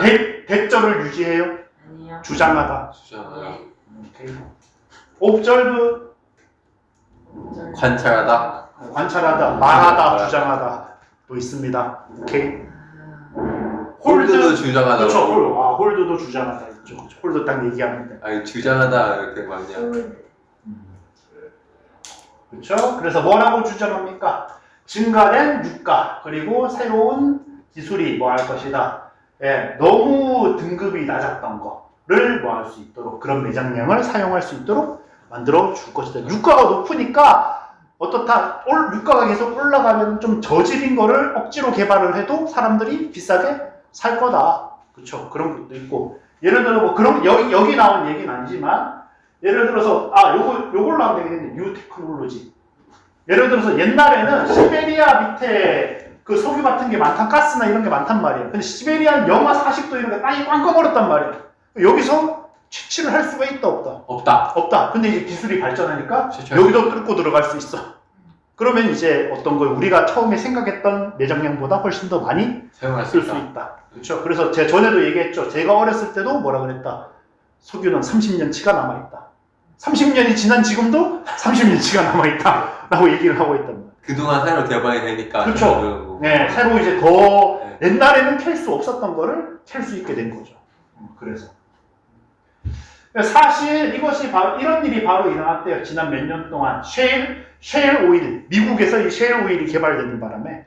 대절을 유지해요? 아니요. 주장하다. 네. 오케이. 옵절브 관찰하다. 관찰하다, 말하다, 주장하다 또 있습니다. 오케이. 홀드도 주장하다. 그렇죠. 홀드도 주장하다 있죠. 홀드 딱 얘기하는데. 아니 주장하다 이렇게 많냐. 그렇죠. 그래서 뭐라고 주장합니까? 증가된 유가 그리고 새로운 기술이 뭐 할 것이다. 예, 너무 등급이 낮았던 거를 뭐 할 수 있도록 그런 매장량을 사용할 수 있도록 만들어 줄 것이다. 유가가 높으니까 어떻다? 유가가 계속 올라가면 좀 저질인 거를 억지로 개발을 해도 사람들이 비싸게 살 거다. 그렇죠. 그런 것도 있고. 예를 들어 뭐 그런 여기 나온 얘기는 아니지만 예를 들어서 요걸로 하면 되겠는데 뉴 테크놀로지. 예를 들어서 옛날에는 시베리아 밑에 그 석유 같은 게 많단 가스나 이런 게 많단 말이에요. 근데 시베리아는 영하 40도 이런 게 땅이 꽝 꺼버렸단 말이에요. 여기서 채취를 할 수가 있다 없다? 없다. 근데 이제 기술이 발전하니까 여기도 뚫고 들어갈 수 있어. 그러면 이제 어떤 걸 우리가 처음에 생각했던 내장량보다 훨씬 더 많이 쓸 수 있다. 그렇죠. 그래서 제가 전에도 얘기했죠. 제가 어렸을 때도 뭐라 그랬다. 석유는 30년치가 남아있다. 30년이 지난 지금도 30년치가 남아있다. 라고 얘기를 하고 있단 말이에요. 그동안 새로 개발이 되니까. 그렇죠. 네, 새로 이제 더 옛날에는 캘 수 없었던 거를 캘 수 있게 된 거죠. 그래서 사실 이것이 바로 이런 일이 바로 일어났대요. 지난 몇 년 동안 셰일 오일, 미국에서 이 셰일 오일이 개발되는 바람에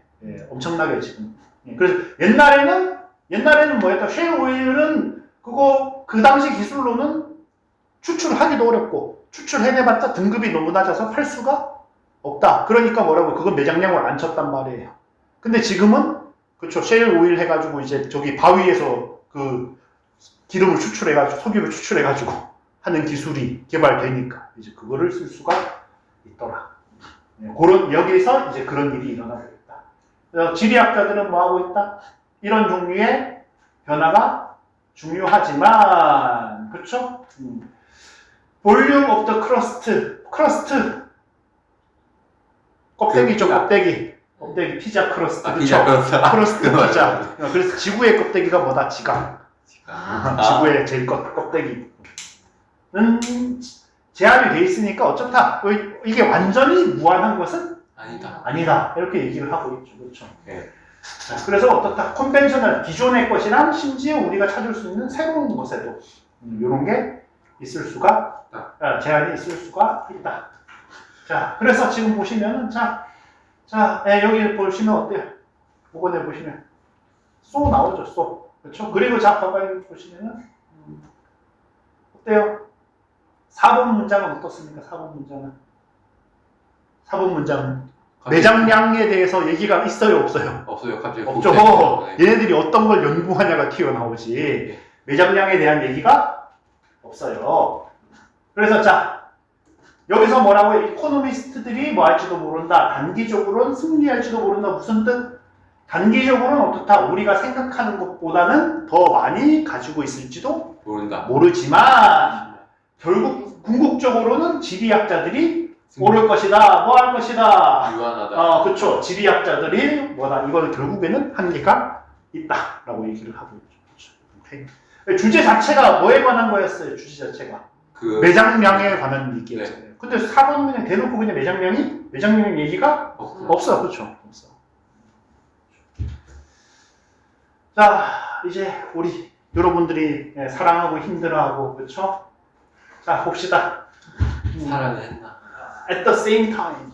엄청나게 지금. 그래서 옛날에는 뭐였다? 셰일 오일은 그거 그 당시 기술로는 추출하기도 어렵고 추출해내봤자 등급이 너무 낮아서 팔 수가 없다. 그러니까 뭐라고 그건 매장량을 안 쳤단 말이에요. 근데 지금은 그쵸 셰일 오일 해가지고 이제 저기 바위에서 그 기름을 추출해가지고 석유를 추출해가지고 하는 기술이 개발되니까 이제 그거를 쓸 수가 있더라. 그런 여기서 이제 그런 일이 일어나고 있다. 그래서 지리학자들은 뭐 하고 있다? 이런 종류의 변화가 중요하지만 그렇죠? 볼륨 오브 더 크러스트 껍데기죠 껍데기 피자 크러스트 아, 그쵸? 피자 크러스트 맞아요. 피자. 그래서 지구의 껍데기가 뭐다? 지각. 지구의 제일 껍데기는 제한이 돼 있으니까 어쩌다 이게 완전히 무한한 것은 아니다 이렇게 얘기를 하고 있죠. 그렇죠? 네. 자, 그래서 어떻다? 컨벤셔널 기존의 것이랑 심지어 우리가 찾을 수 있는 새로운 것에도 이런 게 있을 수가 제한이 있을 수가 있다. 자, 그래서 지금 보시면은 여기 보시면 어때요? 복원해 보시면 소 나오죠, 소. 그렇죠? 그리고 자, 봐봐요. 보시면은 어때요? 4번 문장은 어떻습니까? 4번 문장은 매장량에 대해서 얘기가 있어요, 없어요? 없어요. 갑자기 없죠. 네. 얘네들이 어떤 걸 연구하냐가 튀어나오지. 매장량에 대한 얘기가 없어요. 그래서 여기서 뭐라고 해? 이코노미스트들이 뭐 할지도 모른다. 단기적으로는 승리할지도 모른다. 무슨 뜻? 단기적으로는 어떻다? 우리가 생각하는 것보다는 더 많이 가지고 있을지도 모르지만 결국 궁극적으로는 지리학자들이 오를 것이다. 뭐 할 것이다. 유한하다. 그렇죠. 지리학자들이 뭐다. 이거는 결국에는 한계가 있다라고 얘기를 하고 있죠. 오케이. 주제 자체가 뭐에 관한 거였어요? 주제 자체가 매장량에 관한 얘기였잖아요. 네. 근데 4번은 그냥 대놓고 그냥 매장량 얘기가 없어. 그렇죠. 없어. 자, 이제 우리 여러분들이 사랑하고 힘들어하고 그렇죠? 자, 봅시다. 사랑을 했나? At the same time.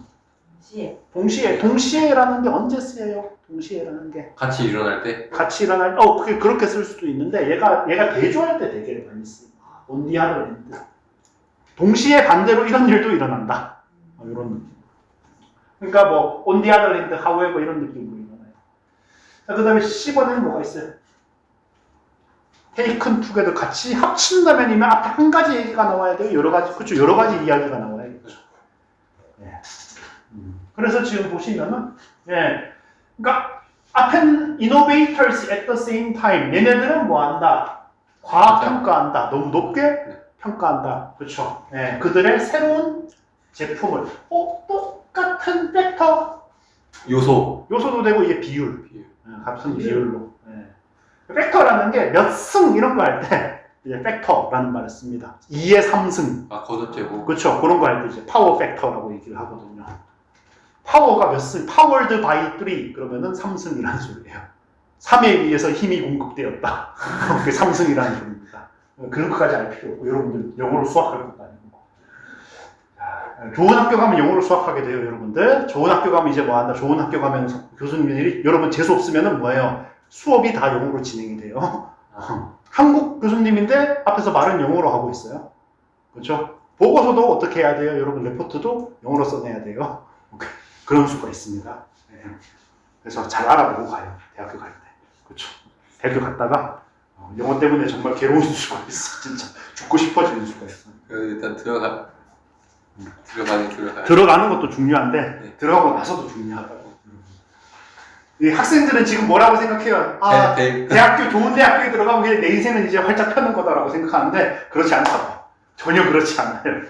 동시에라는 게 언제 쓰여요? 동시에라는 게 같이 일어날 때? 같이 일어날 그렇게 쓸 수도 있는데 얘가 대조할 때 되게 많이 쓰요. On the other hand. 동시에 반대로 이런 일도 일어난다. 이런 느낌. 그러니까 뭐 on the other hand, however 이런 느낌으로 일어나요. 자, 그다음에 10번에는 뭐가 있어요? taken together 같이 합친다면이면 앞에 한 가지 얘기가 나와야 돼요. 여러 가지 이야기가 나와야겠죠. 예. 그래서 지금 보시면은 그러니까 앞엔 innovators at the same time 얘네들은 뭐 한다? 과학 평가한다. 너무 높게 평가한다. 그렇죠. 그들의 새로운 제품을 똑같은 팩터 요소도 되고 이게 비율. 같은 비율로. 팩터라는 게 몇 승 이런 거 할 때 이제 팩터라는 말을 씁니다. 2의 3승. 거듭제곱. 그렇죠. 그런 거 할 때 이제 파워 팩터라고 얘기를 하거든요. 파워가 몇 승? 파워드 바이 3 그러면은 3승이라는 소리예요. 3에 의해서 힘이 공급되었다. 그게 3승이라는 소리입니다. 그런 것까지 알 필요 없고 여러분들 영어로 수학할 것도 아니고. 좋은 학교 가면 영어로 수학하게 돼요, 여러분들. 좋은 학교 가면 이제 뭐 한다? 좋은 학교 가면 교수님들이 여러분 재수 없으면은 뭐예요? 수업이 다 영어로 진행이 돼요. 한국 교수님인데 앞에서 말은 영어로 하고 있어요. 그렇죠? 보고서도 어떻게 해야 돼요? 여러분 레포트도 영어로 써내야 돼요. 그런 수가 있습니다. 그래서 잘 알아보고 가요. 대학교 갈 때. 그렇죠? 대학교 갔다가 영어 때문에 정말 괴로운 수가 있어. 진짜 죽고 싶어지는 수가 있어. 일단 들어가요. 들어가는 것도 중요한데 들어가고 나서도 중요하다고. 이 학생들은 지금 뭐라고 생각해요? 대학교 좋은 대학교에 들어가면 그냥 내 인생은 이제 활짝 펴는 거다라고 생각하는데 그렇지 않다고. 전혀 그렇지 않아요.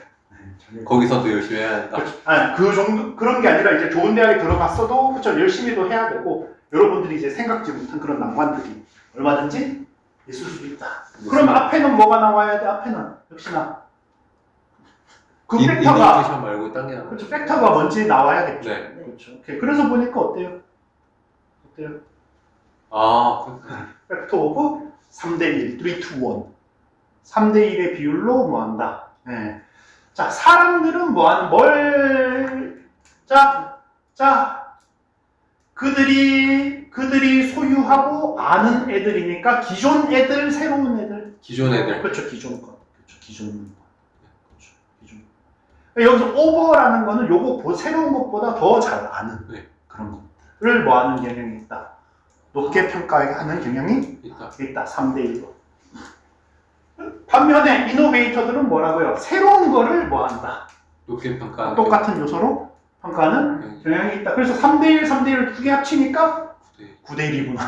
거기서도 열심히 해야 한다. 그 정도 그런 게 아니라 이제 좋은 대학에 들어갔어도 그렇죠 열심히도 해야 되고 여러분들이 이제 생각지 못한 그런 난관들이 얼마든지 있을 수 있다. 그럼 앞에는 뭐가 나와야 돼? 앞에는 역시나 그 팩터가 이노베이션 말고 딴 게 나와요. 그렇죠 팩터가 뭔지 나와야겠죠. 네. 그렇죠. 오케이. 그래서 보니까 어때요? 그렇구나. 팩터 오브 3대1, 3, 2, 1. 3대1의 비율로 뭐 한다. 예. 자, 사람들은 그들이 소유하고 아는 애들이니까 기존 애들, 새로운 애들. 기존 애들. 그렇죠, 기존 거. 그렇죠, 기존 거. 그렇죠, 기존. 여기서 오버라는 거는 요거 새로운 것보다 더 잘 아는 네. 그런 것들을 뭐 하는 경향이 있다. 높게 평가하는 경향이 있다. 3대1로. 반면에 이노베이터들은 뭐라고요? 새로운 거를 뭐 한다. 높게 평가하는. 똑같은 요소로 평가하는 경향이 있다. 그래서 3대1, 3대1 두 개 합치니까 9대1이구나.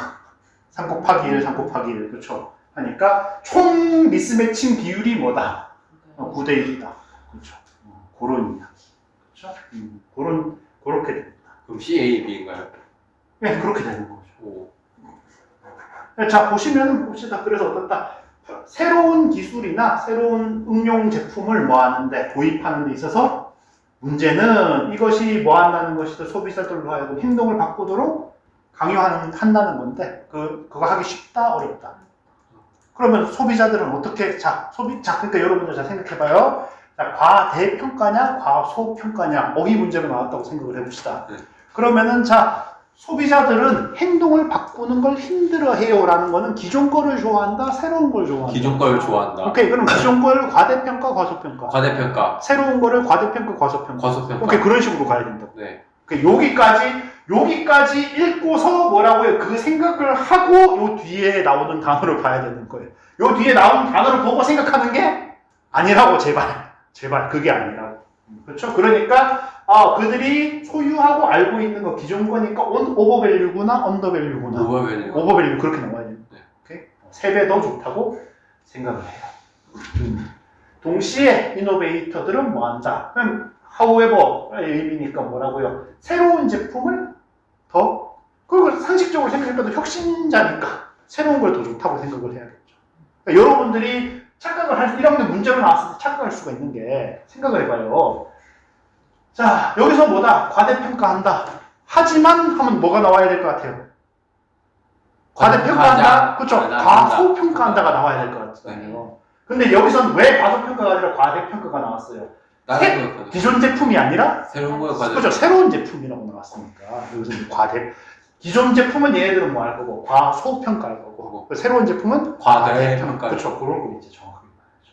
3 곱하기 1, 3 곱하기 1. 그렇죠. 하니까 총 미스매칭 비율이 뭐다? 9대1이다. 그렇죠. 그런 이야기. 그렇죠. 그렇게 됩니다. 그럼 C, A, B인가요? 네, 그렇게 되는 거죠. 오. 자, 보시면 봅시다. 그래서 어떻다? 새로운 기술이나 새로운 응용 제품을 뭐 하는데 도입하는 데 있어서 문제는 이것이 뭐 한다는 것이죠. 소비자들로 하여금 행동을 바꾸도록 한다는 건데 그거 하기 쉽다 어렵다. 그러면 소비자들은 어떻게 그러니까 여러분들 잘 생각해봐요. 자, 과대평가냐 과소평가냐 어휘 문제가 나왔다고 생각을 해봅시다. 네. 그러면은 소비자들은 행동을 바꾸는 걸 힘들어해요라는 거는 기존 거를 좋아한다, 새로운 걸 좋아한다. 기존 걸 좋아한다. 오케이, 그럼 기존 걸 과대평가, 과소평가. 과대평가. 새로운 거를 과대평가, 과소평가. 과소평가. 오케이, 그런 식으로 가야 된다고. 네. 오케이, 여기까지 읽고서 뭐라고요? 그 생각을 하고 요 뒤에 나오는 단어를 봐야 되는 거예요. 요 뒤에 나오는 단어를 보고 생각하는 게 아니라고, 제발 그게 아니라고. 그렇죠? 그러니까 그들이 소유하고 알고 있는 거 기존 거니까 오버밸류구나 언더밸류구나. 오버밸류 그렇게 나와야 되는 거예요. 오케이? 3배 더 좋다고 생각을 해요. 동시에 이노베이터들은 뭐 한다? 그럼 however 의미니까 뭐라고요? 새로운 제품을 그리고 상식적으로 생각해봐도 혁신자니까 새로운 걸 더 좋다고 생각을 해야겠죠. 그러니까 여러분들이 이런 게 문제로 나왔을 때 착각할 수가 있는 게 생각을 해봐요. 자, 여기서 뭐다? 과대평가한다. 하지만 하면 뭐가 나와야 될 것 같아요? 과대평가한다? 그렇죠. 과소평가한다가 나와야 될 것 같아요. 근데 여기서는 왜 과소평가가 아니라 과대평가가 나왔어요? 기존 제품이 아니라 새로운 걸 그렇죠. 새로운 제품이라고 나왔으니까 여기서는 기존 제품은 얘네들은 뭐 할 거고 과소평가할 거고 새로운 제품은 과대평가. 그렇죠. 그런 거 이제 정확하게 말하죠.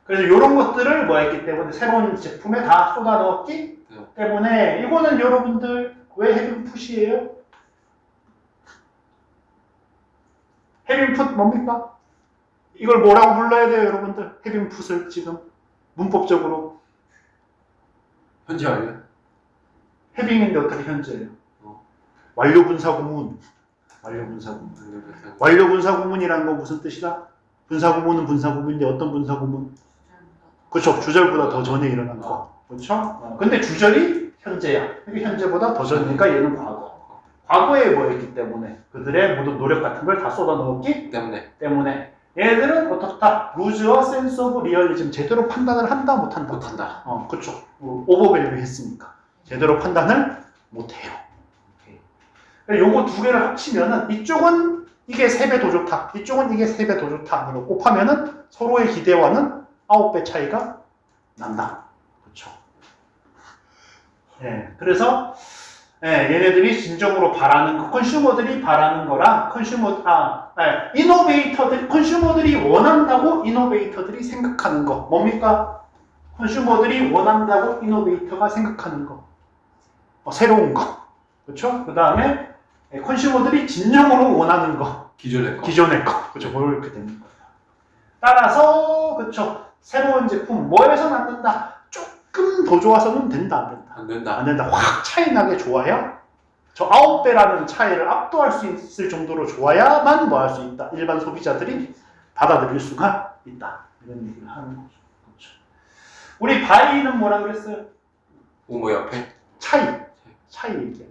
그래서 이런 것들을 뭐 했기 때문에 새로운 제품에 다 쏟아 넣었기 때문에 이거는 여러분들 왜 헤빙풋이에요? 헤빙풋 뭡니까? 이걸 뭐라고 불러야 돼요, 여러분들? 헤빙풋을 지금 문법적으로 현재 완료. 헤빙인데 어떻게 현재예요? 완료분사구문. 완료분사구문이라는 건 무슨 뜻이다? 분사구문은 분사구문인데 어떤 분사구문? 그렇죠. 주절보다 더 전에 일어난 거. 그렇죠? 근데 주절이 현재야. 이게 현재보다 더 전이니까 얘는 과거. 과거에 뭐였기 때문에 그들의 모든 노력 같은 걸 다 쏟아 넣었기 때문에 얘들은 어떻다? 루즈와 센스 오브 리얼리즘 제대로 판단을 한다 못한다? 못한다. 그렇죠. 오버밸류 했으니까 제대로 판단을 못해요. 요거 두 개를 합치면은 이쪽은 이게 3배 더 좋다. 이쪽은 이게 3배 더 좋다. 이거 곱하면은 서로의 기대와는 9배 차이가 난다. 그렇죠. 예. 그래서 얘네들이 진정으로 바라는 거, 컨슈머들이 바라는 거랑 컨슈머들이 원한다고 이노베이터들이 생각하는 거. 뭡니까? 컨슈머들이 원한다고 이노베이터가 생각하는 거. 새로운 거. 그렇죠? 그 다음에 컨슈머들이 진정으로 원하는 거. 기존의 거. 그렇죠. 그렇게 되는 거예요. 따라서 그렇죠. 새로운 제품 뭐에서 만든다? 조금 더 좋아서는 된다, 안 된다. 확 차이 나게 좋아야 저 9배라는 차이를 압도할 수 있을 정도로 좋아야만 뭐 할 수 있다. 일반 소비자들이 받아들일 수가 있다. 이런 얘기를 하는 거죠. 그렇죠. 우리 바이는 뭐라 그랬어요? 뭐 옆에? 차이 얘기할 때.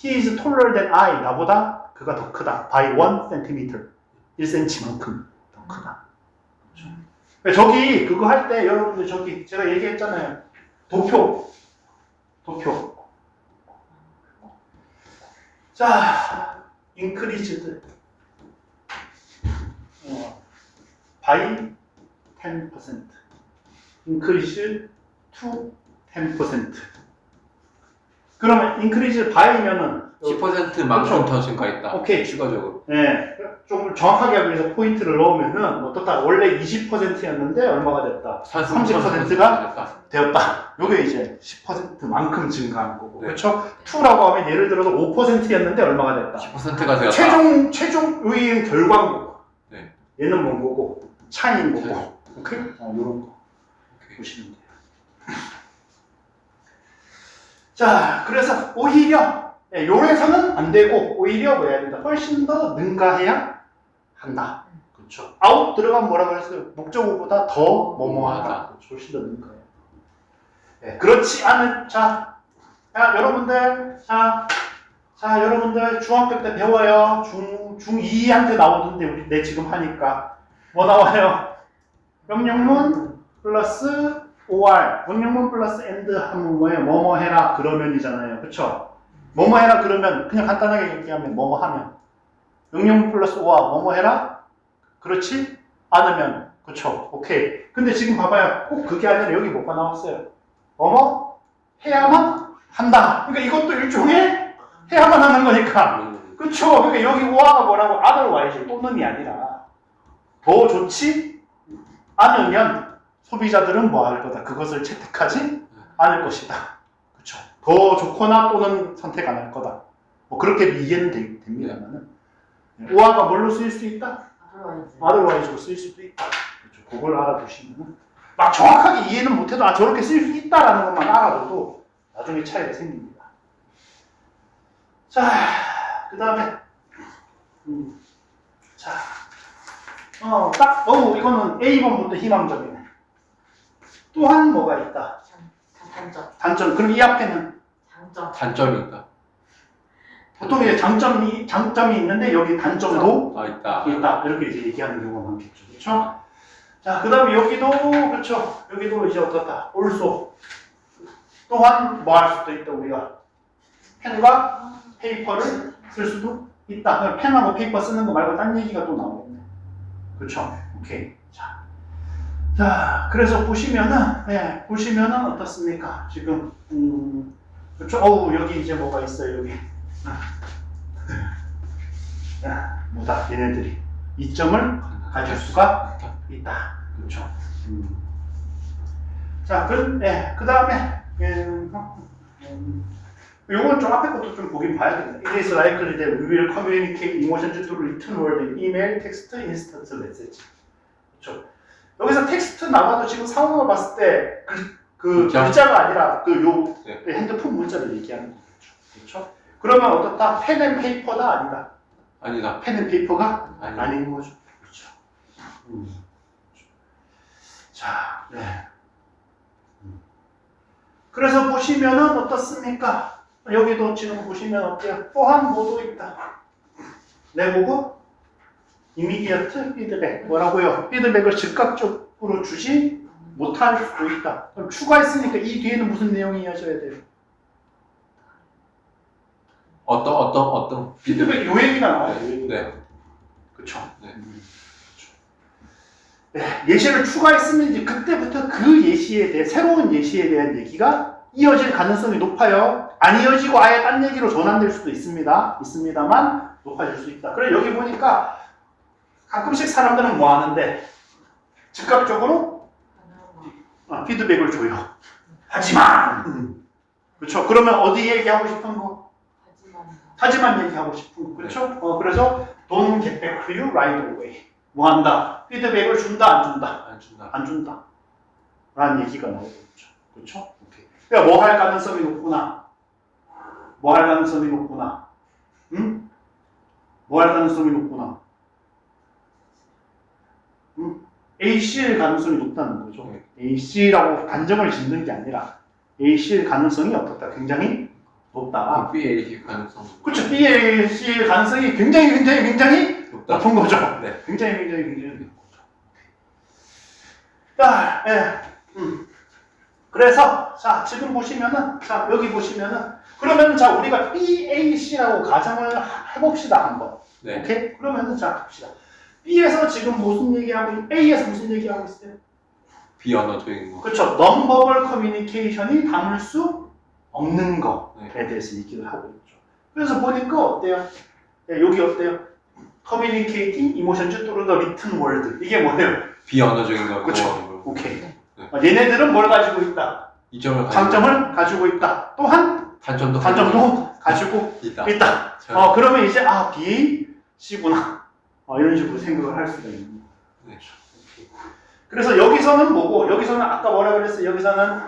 He is taller than I. 나보다 그가 더 크다. By 1 cm. 1cm만큼 더 크다. 그렇죠. 저기 그거 할 때 여러분들 저기 제가 얘기했잖아요. 도표. 자, increased. by 10%. increase to 10%. 그러면 increase by면은 10%만큼 그렇죠. 더 증가했다. 오케이. 추가적으로. 예, 좀 정확하게 하기 위해서 포인트를 넣으면은 어떻다? 원래 20%였는데 얼마가 됐다? 30%가 되었다. 요게 이제 10%만큼 증가한 거고. 네. 그렇죠? 2라고 하면 예를 들어서 5%였는데 얼마가 됐다? 10%가 되었다. 최종 의의 결과인 거고. 네. 얘는 뭔 거고? 차이인 거고. 네. 오케이? 요런 거 오케이. 보시면 돼요. 자, 그래서 오히려 요래서는 안 되고 오히려 뭐 해야 된다? 훨씬 더 능가해야 한다. 그렇죠. 아웃 들어가면 뭐라 그랬어요? 목적어보다 더 뭐뭐하다. 그렇죠. 훨씬 더 능가해야 한다. 네, 그렇지 않은 자, 여러분들 여러분들 중학교 때 배워요. 중2한테 나오던데 우리 내 지금 하니까 뭐 나와요? 명령문 플러스 or 명령문 플러스 and 하면 뭐예요? 뭐뭐 해라 그러면이잖아요. 그쵸? 뭐뭐 해라 그러면 그냥 간단하게 얘기하면 뭐뭐 하면 명령문 플러스 or 뭐뭐 해라 그렇지? 않으면 그쵸? 오케이. 근데 지금 봐봐요. 꼭 그게 아니라 여기 뭐가 나왔어요? 뭐뭐 해야만 한다. 그러니까 이것도 일종의 해야만 하는 거니까 그쵸? 그러니까 여기 or가 뭐라고 otherwise 또는이 아니라 더 좋지 않으면 소비자들은 뭐 할 거다? 그것을 채택하지 않을 것이다. 그렇죠. 더 좋거나 또는 선택 안 할 거다. 뭐 그렇게 이해는 됩니다만은 오아가 뭘로 쓰일 수 있다? otherwise로 쓰일 수도 있다. 그렇죠. 그걸 알아두시면은 막 정확하게 이해는 못해도 저렇게 쓸 수 있다라는 것만 알아둬도 나중에 차이가 생깁니다. 자, 그 다음에 자, 이거는 A번부터 희망적이네. 또한 뭐가 있다? 단점. 단점. 그럼 이 앞에는 단점이 있다. 보통 이제 장점이 있는데 여기 단점도 있다. 있다. 이렇게 이제 얘기하는 경우가 많겠죠. 그렇죠? 자, 그다음에 여기도 그렇죠. 여기도 이제 어떻다? also 또한 뭐 할 수도 있다. 우리가 펜과 페이퍼를 쓸 수도 있다. 그럼 펜하고 페이퍼 쓰는 거 말고 딴 얘기가 또 나오겠네. 그렇죠? 오케이. 자, 그래서 보시면은 어떻습니까? 지금, 그렇죠? 여기 이제 뭐가 있어요, 여기. 뭐다, 얘네들이. 이점을 가질 수가 있다. 그렇죠? 자, 그 다음에, 요건 좀 앞에 것도 좀 보긴 봐야겠네. It is likely that we will communicate emotions through written word, email, text, instant message. 그렇죠? 여기서 텍스트 나와도 지금 상황을 봤을 때 그 글자가 아니라 핸드폰 문자를 얘기하는 거죠. 그렇죠? 그러면 어떻다? 펜 앤 페이퍼다 아니다. 아니다. 펜 앤 페이퍼가 아니다. 아닌 거죠. 그렇죠. 자, 네. 그래서 보시면은 어떻습니까? 여기도 지금 보시면 어때요? 또한 뭐도 있다. 내보고 immediate feedback 뭐라고요? 피드백을 즉각적으로 주지 못할 수도 있다. 그럼 추가했으니까 이 뒤에는 무슨 내용이 이어져야 돼요? 어떤 피드백 요 얘기가 나와요. 네. 그렇죠. 네. 네, 예시를 추가했으면 이제 그때부터 그 예시에 대해 새로운 예시에 대한 얘기가 이어질 가능성이 높아요. 안 이어지고 아예 딴 얘기로 전환될 수도 있습니다만 높아질 수 있다. 그래 여기 보니까 가끔씩 사람들은 뭐 하는데 즉각적으로 피드백을 줘요. 하지만 그렇죠. 그러면 어디 얘기하고 싶은 거? 하지만 얘기하고 싶은 거. 그렇죠. 그래서 don't get back to you right away. 뭐 한다? 피드백을 준다 안 준다? 안 준다. 라는 얘기가 나오겠죠. 그렇죠? 오케이. 그러니까 뭐 할 가능성이 높구나. 뭐 할 가능성이 높구나. 응? 뭐 할 가능성이 높구나. AC일 가능성이 높다는 거죠. AC라고 단정을 짓는 게 아니라 AC일 가능성이 어떻다? 굉장히 높다. BAC 가능성. 그렇죠. BAC일 가능성이 굉장히 높다. 높은 거죠. 네. 굉장히 높은 거죠. 자, 그래서 자 지금 보시면은 자 여기 보시면은 그러면은 자 우리가 BAC라고 가정을 해봅시다 한번. 네. 오케이? 그러면은 자 봅시다. B에서 지금 무슨 얘기하고 A에서 무슨 얘기하고 있어요? 비언어적인 거. 그렇죠. non-verbal communication이 담을 수 없는 거에 네. 대해서 얘기를 하고 있죠. 그래서 보니까 어때요? 예, 여기 어때요? communicating emotions through the written word. 이게 뭐예요? 비언어적인 거. 그쵸. 오케이. 네. 얘네들은 뭘 가지고 있다? 이점을 가지고 장점을 가지고 있다. 또한 단점도 단점도 가지고 있다. 있다. 자, 그러면 이제 B, C구나. 이런 식으로 생각을 할 수가 있는 거죠. 네. 그래서 여기서는 뭐고, 여기서는 아까 뭐라 그랬어요? 여기서는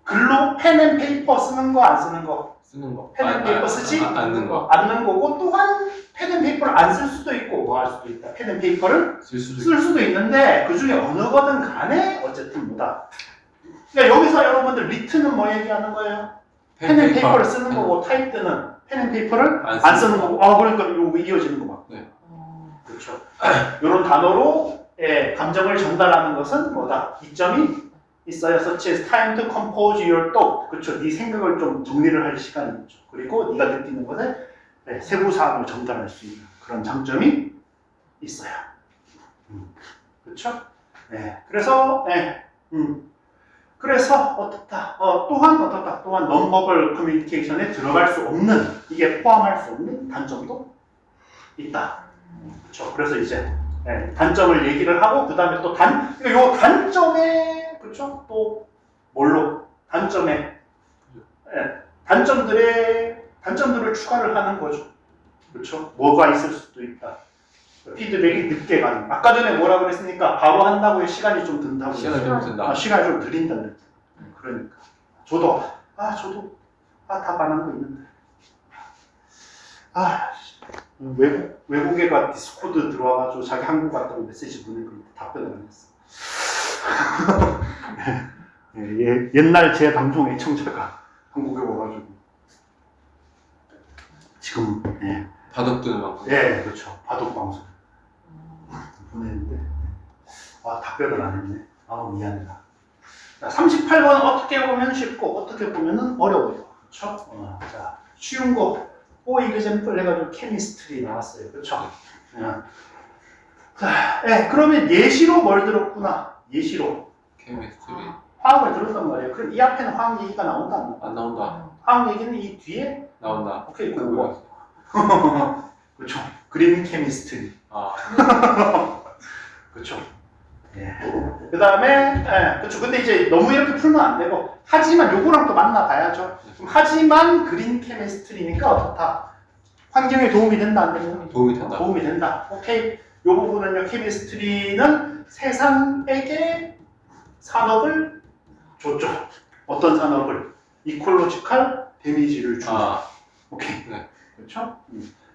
글로 펜 앤 페이퍼 쓰는 거, 안 쓰는 거? 쓰는 거. 펜 앤 페이퍼 쓰지? 않는 거. 않는 거고, 또한 펜 앤 페이퍼를 안 쓸 수도 있고, 뭐 할 수도 있다. 펜 앤 페이퍼를 쓸 수도 쓸 수도 있는데, 그 중에 어느 거든 간에 어쨌든 뭐다. 그러니까 여기서 여러분들 리트는 뭐 얘기하는 거예요? 펜 앤 페이퍼를 쓰는 거고, 타입드는 펜 앤 페이퍼를 안 쓰는 거고, 그러니까 요거 이어지는 거 봐. 그렇죠. 이런 단어로 감정을 전달하는 것은 뭐다? 이점이 있어요. such as time to compose your thought. 그렇죠. 네 생각을 좀 정리를 할 시간이 있죠. 그리고 네가 느끼는 것에 세부 사항을 전달할 수 있는 그런 장점이 있어요. 그렇죠? 그래서 그래서 어떻다. 또한 어떻다. 또한 non-verbal communication에 들어갈 수 없는, 이게 포함할 수 없는 단점도 있다. 그렇죠. 그래서 이제 단점을 얘기를 하고 그 다음에 또 요 단점에 그렇죠. 또 뭘로 단점에 단점들을 추가를 하는 거죠. 그렇죠. 뭐가 있을 수도 있다. 피드백이 늦게 가는. 아까 전에 뭐라 그랬습니까? 바로 한다고 시간이 좀 든다고. 시간이 좀 든다. 시간이 좀 들린다는. 그러니까 저도 답 안 한 거 있는데. 외국애가 디스코드 들어와가지고 자기 한국 갔다고 메시지 보내고 답변을 안 했어. 옛날 제 방송 애청자가 한국에 와가지고 지금 바둑두는 방송. 그렇죠. 바둑 방송 보냈는데 답변을 안 했네. 미안해라. 38번 어떻게 보면 쉽고 어떻게 보면은 어려워요. 그렇죠? 자, 쉬운 거. 이그젠플 해가지고 케미스트리 나왔어요. 그렇죠? 자, 그러면 예시로 뭘 들었구나. 예시로 케미스트리. 화학을 들었단 말이에요. 그럼 이 앞에는 화학 얘기가 나온다 안 나온다? 안 나온다. 화학 얘기는 이 뒤에 나온다. 오케이, 그거. 그렇죠. 그린 케미스트리. 그렇죠. 그 다음에, 그렇죠. 근데 이제 너무 이렇게 풀면 안 되고, 하지만 요거랑 또 만나봐야죠. 그럼 하지만 그린 케미스트리니까 어떻다? 환경에 도움이 된다, 안 된다? 도움이 된다. 도움이 된다. 오케이. 요 부분은요, 케미스트리는 세상에게 산업을 줬죠. 어떤 산업을? 이콜로지컬 데미지를 준다. 오케이. 네. 그렇죠?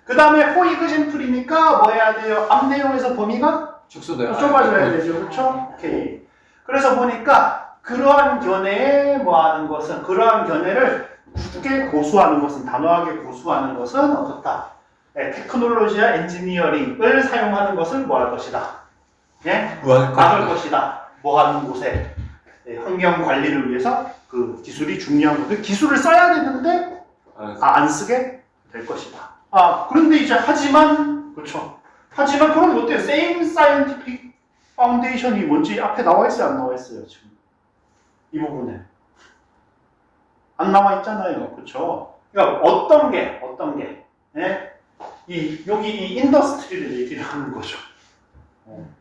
그 다음에 포이그젠플이니까 뭐 해야 돼요? 앞 내용에서 범위가 축소돼요. 좁아져야 되죠. 그렇죠? 오케이. 그래서 보니까 그러한 견해에 뭐 하는 것은, 그러한 견해를 굳게 고수하는 것은, 단호하게 고수하는 것은 어떻다? 테크놀로지와 엔지니어링을 사용하는 것을 뭐 할 것이다? 막을 것이다. 뭐 하는 곳에 환경 관리를 위해서 그 기술이 중요한 거고, 기술을 써야 되는데 안 쓰게 될 것이다. 그런데 이제 하지만 그렇죠. 하지만 그럼 어때요? Same Scientific Foundation이 뭔지 앞에 나와 있어요, 안 나와 있어요 지금? 이 부분에 안 나와 있잖아요, 그렇죠? 그러니까 어떤 게 여기 이 인더스트리를 얘기를 하는 거죠.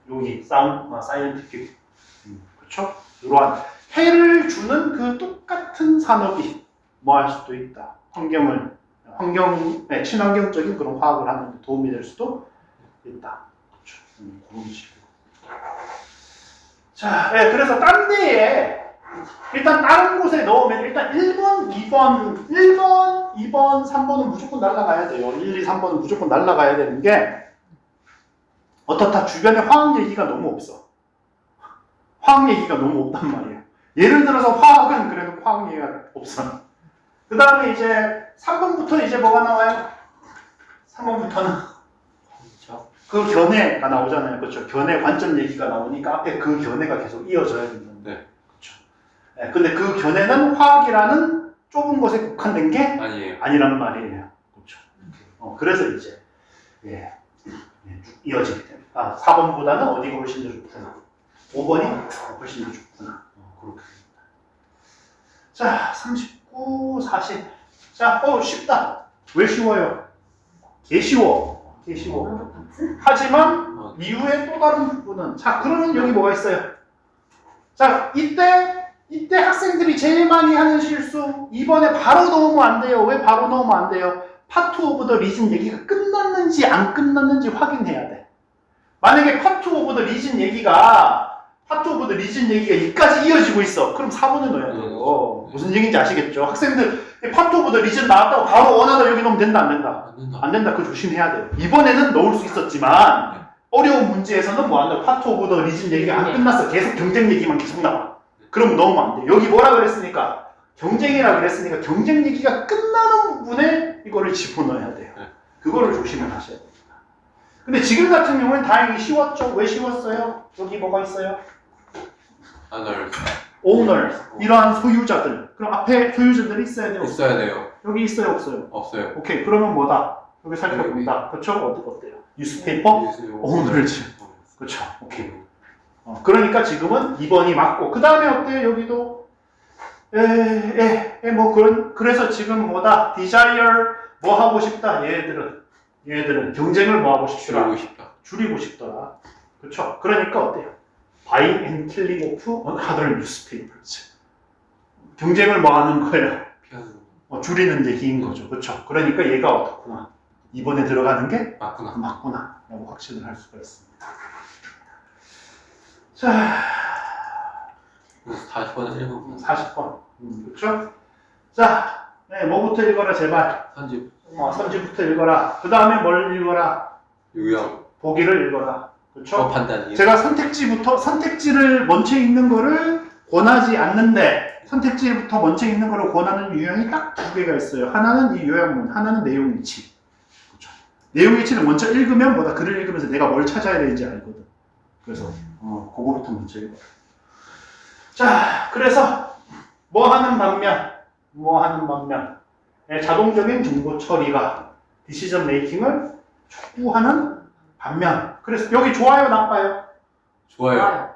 여기 사이언티픽, 그렇죠? 이러한 해를 주는 그 똑같은 산업이 뭐 할 수도 있다. 친환경적인 그런 화학을 하는 데 도움이 될 수도 있다. 그렇죠. 그런 식으로. 자, 그래서 딴 데에 일단 다른 곳에 넣으면 일단 1번, 2번, 3번은 무조건 날아가야 돼요. 1, 2, 3번은 무조건 날아가야 되는 게 어떻다. 주변에 화학 얘기가 너무 없어. 화학 얘기가 너무 없단 말이에요. 예를 들어서 화학은 그래도 화학 얘기가 없어. 그 다음에 이제 3번부터 이제 뭐가 나와요? 3번부터는 그 견해가 나오잖아요. 그렇죠? 견해 관점 얘기가 나오니까 앞에 그 견해가 계속 이어져야 된다는데. 그렇죠. 근데 그 견해는 화학이라는 좁은 것에 국한된 게 아니란 말이에요. 그렇죠. 그래서 이제 쭉 이어지게 됩니다. 4번보다는 어디가 훨씬 더 좋구나. 5번이 훨씬 더 좋구나. 그렇게 됩니다. 자, 39, 40. 자, 쉽다. 왜 쉬워요? 개 쉬워. 개 쉬워. 하지만 이후에 또 다른 부분은 자, 그러면 여기 뭐가 있어요? 자, 이때 학생들이 제일 많이 하는 실수 2번에 바로 넣으면 안 돼요. 왜 바로 넣으면 안 돼요? 파트 오브 더 리즌 얘기가 끝났는지 안 끝났는지 확인해야 돼. 만약에 파트 오브 더 리즌 얘기가 여기까지 이어지고 있어. 그럼 4번을 넣어야 돼요. 무슨 얘기인지 아시겠죠? 학생들 파트 오브 더 리즌 나왔다고 바로 원하다 여기 넣으면 된다 안 된다? 안 된다. 그거 조심해야 돼요. 이번에는 넣을 수 있었지만 어려운 문제에서는 뭐 한다? 파트 오브 더 리즌 얘기가 안 끝났어. 계속 경쟁 얘기만 계속 나와. 그럼 넣으면 안 돼. 여기 뭐라 그랬으니까? 경쟁이라 그랬으니까 경쟁 얘기가 끝나는 부분에 이거를 집어넣어야 돼요. 그거를 조심을 하셔야 됩니다. 근데 지금 같은 경우는 다행히 쉬웠죠. 왜 쉬웠어요? 여기 뭐가 있어요? 오너. 이러한 소유자들. 그럼 앞에 소유자들이 있어야 돼요? 있어야 돼요. 여기 있어요? 없어요? 없어요. 오케이. 그러면 뭐다? 여기 살펴본다. 그렇죠? 어때요? 뉴스페이퍼 오너즈. 그렇죠. 오케이. 그러니까 지금은 2번이 맞고 그 다음에 어때요? 여기도 그래서 지금 뭐다? desire 뭐 하고 싶다? 얘들은 경쟁을 뭐 하고 싶더라? 줄이고 싶더라. 그렇죠? 그러니까 어때요? buying and killing of other newspapers. 경쟁을 뭐 하는 거예요? 줄이는 얘기인 거죠. 그렇죠? 그러니까 얘가 어떻구나. 2번에 들어가는 게 맞구나. 라고 확신을 할 수가 있습니다. 자, 40번에서 1번. 40번. 그렇죠? 자, 뭐부터 읽어라 제발. 선집. 선지부터 읽어라. 그 다음에 뭘 읽어라? 유형. 보기를 읽어라. 그렇죠? 판단이요. 제가 선택지를 먼저 읽는 거를 권하지 않는데 선택지부터 먼저 읽는 거를 권하는 유형이 딱 두 개가 있어요. 하나는 이 요약문, 하나는 내용일치. 그렇죠? 내용일치를 먼저 읽으면 뭐다? 글을 읽으면서 내가 뭘 찾아야 되는지 알거든. 그래서 그거부터 먼저 읽어요. 자, 그래서 뭐 하는 반면 자동적인 정보 처리가 디시전 메이킹을 촉구하는 반면. 그래서 여기 좋아요, 나빠요? 좋아요.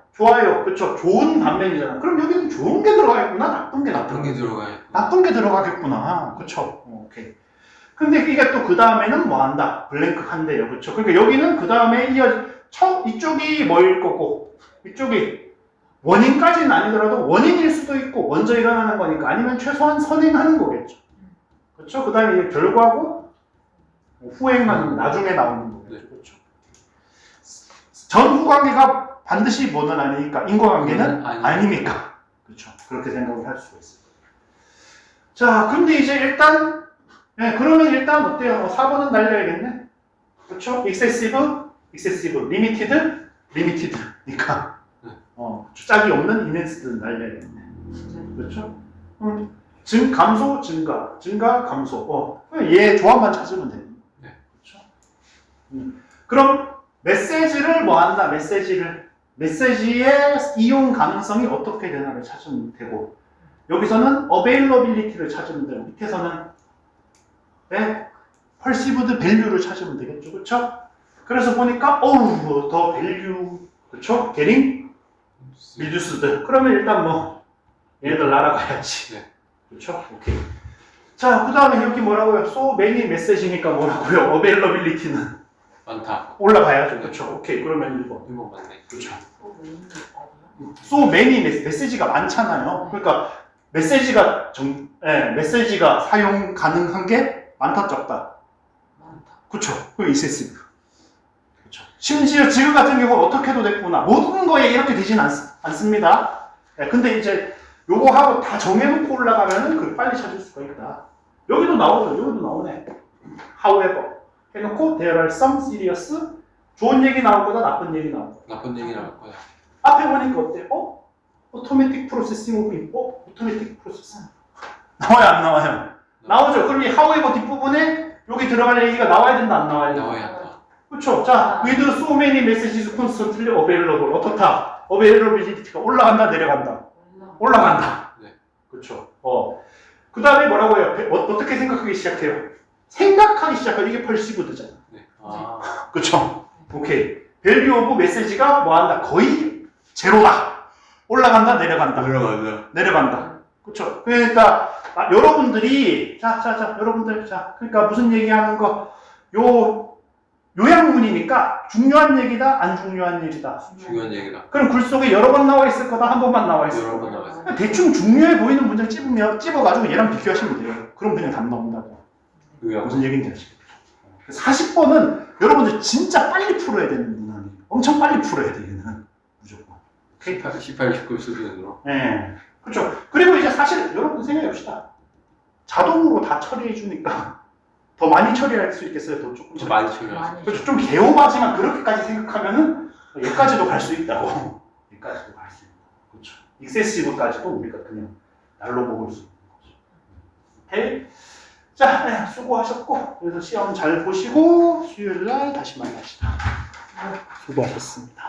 그렇죠. 좋은 반면이잖아. 그럼 여기는 좋은 게 들어가겠구나, 나쁜 게 들어가겠구나. 그렇죠. 오케이. 근데 이게 또 그 다음에는 뭐 한다? 블랭크 한대요. 그렇죠. 그러니까 여기는 그 다음에 이쪽이 뭐일 거고 이쪽이 원인까지는 아니더라도 원인일 수도 있고 먼저 일어나는 거니까 아니면 최소한 선행하는 거겠죠. 그렇죠? 그 다음에 결과고 후행하는 나중에 나오는 거겠죠. 그렇죠? 전후 관계가 반드시 뭐는 아니니까 인과관계는 아니니까. 그렇죠? 그렇게 생각을 할 수가 있어요. 자, 근데 이제 일단 그러면 일단 어때요? 4번은 날려야겠네. 그렇죠? excessive, limited니까 짝이 없는 enhance는 날려야겠네. 그렇죠? 감소, 증가, 감소. 얘 조합만 찾으면 돼요. 그렇죠? 그럼 메시지를 뭐 한다? 메시지의 이용 가능성이 어떻게 되나를 찾으면 되고 여기서는 availability를 찾으면 되고 밑에서는 perceived value를 찾으면 되겠죠. 그렇죠? 그래서 보니까 더 value 그렇죠? getting reduced. 그러면 일단 뭐 얘들 날아가야지. 그렇죠? 오케이. 자, 그 다음에 여기 뭐라고요? So many message니까 뭐라고요? availability는 많다. 올라가야죠. 그렇죠? 오케이. 그러면 1번. 1번 맞네. 그렇죠. So many 메시지가 많잖아요. 그러니까 메시지가 사용 가능한 게 많다 적다. 그렇죠. 그 excessive. 그렇죠. 심지어 지금 같은 경우는 어떻게 해도 됐구나. 모든 거에 이렇게 되진 않습니다. 근데 이제 요거 하고 다 정해놓고 올라가면은 그걸 빨리 찾을 수가 있다. 여기도 나오죠. 여기도 나오네. However 해놓고 there are some serious 좋은 얘기 나올 거다, 나쁜 얘기 나올 거다. 나쁜 얘기 나올 거야. 앞에 보니까 어때? automatic processing of info? automatic processing 나와요, 안 나와요? 나오죠. 그럼 이 however 뒷부분에 여기 들어갈 얘기가 나와야 된다, 안 나와야 된다? 나와야 한다. 그렇죠. 자, with so many messages constantly available 어떻다? availability가 올라간다, 내려간다? 올라간다. 네. 그렇죠. 그 다음에 뭐라고요? 어떻게 생각하기 시작해요? 생각하기 시작해요. 이게 perceived잖아. 네. 그렇죠. 오케이. 밸류 오브 메시지가 뭐 한다? 거의 제로다. 올라간다, 내려간다. 들어가자. 내려간다. 그렇죠. 그러니까 여러분들이 여러분들 그러니까 무슨 얘기하는 거 요약문이니까 중요한 얘기다, 안 중요한 얘기다. 중요한 얘기다. 그럼 글 속에 여러 번 나와 있을 거다, 한 번만 나와 있을 여러 거다. 번 나와 있어. 대충 중요해 보이는 문장 찝어가지고 얘랑 비교하시면 돼요. 그럼 그냥 답 나온다고. 요약. 무슨 얘기인지 아시겠죠? 40번은 여러분들 진짜 빨리 풀어야 되는 문항이에요. 엄청 빨리 풀어야 돼, 얘는. 무조건. 18, 19 수준으로. 네. 그렇죠. 그리고 이제 사실 여러분 생각해 봅시다. 자동으로 다 처리해 주니까 더 많이 처리할 수 있겠어요? 더 조금 좀 많이 중요하지. 그렇죠. 좀 개오바지만 그렇게까지 생각하면은 여기까지도 갈 수 있다고. 여기까지도 갈 수 있다. 그렇죠. 익세시브까지도 우리가 그냥 날로 먹을 수 있는 거죠. 오케이. 자, 네, 수고하셨고 그래서 시험 잘 보시고 수요일 날 다시 만나시다. 수고하셨습니다.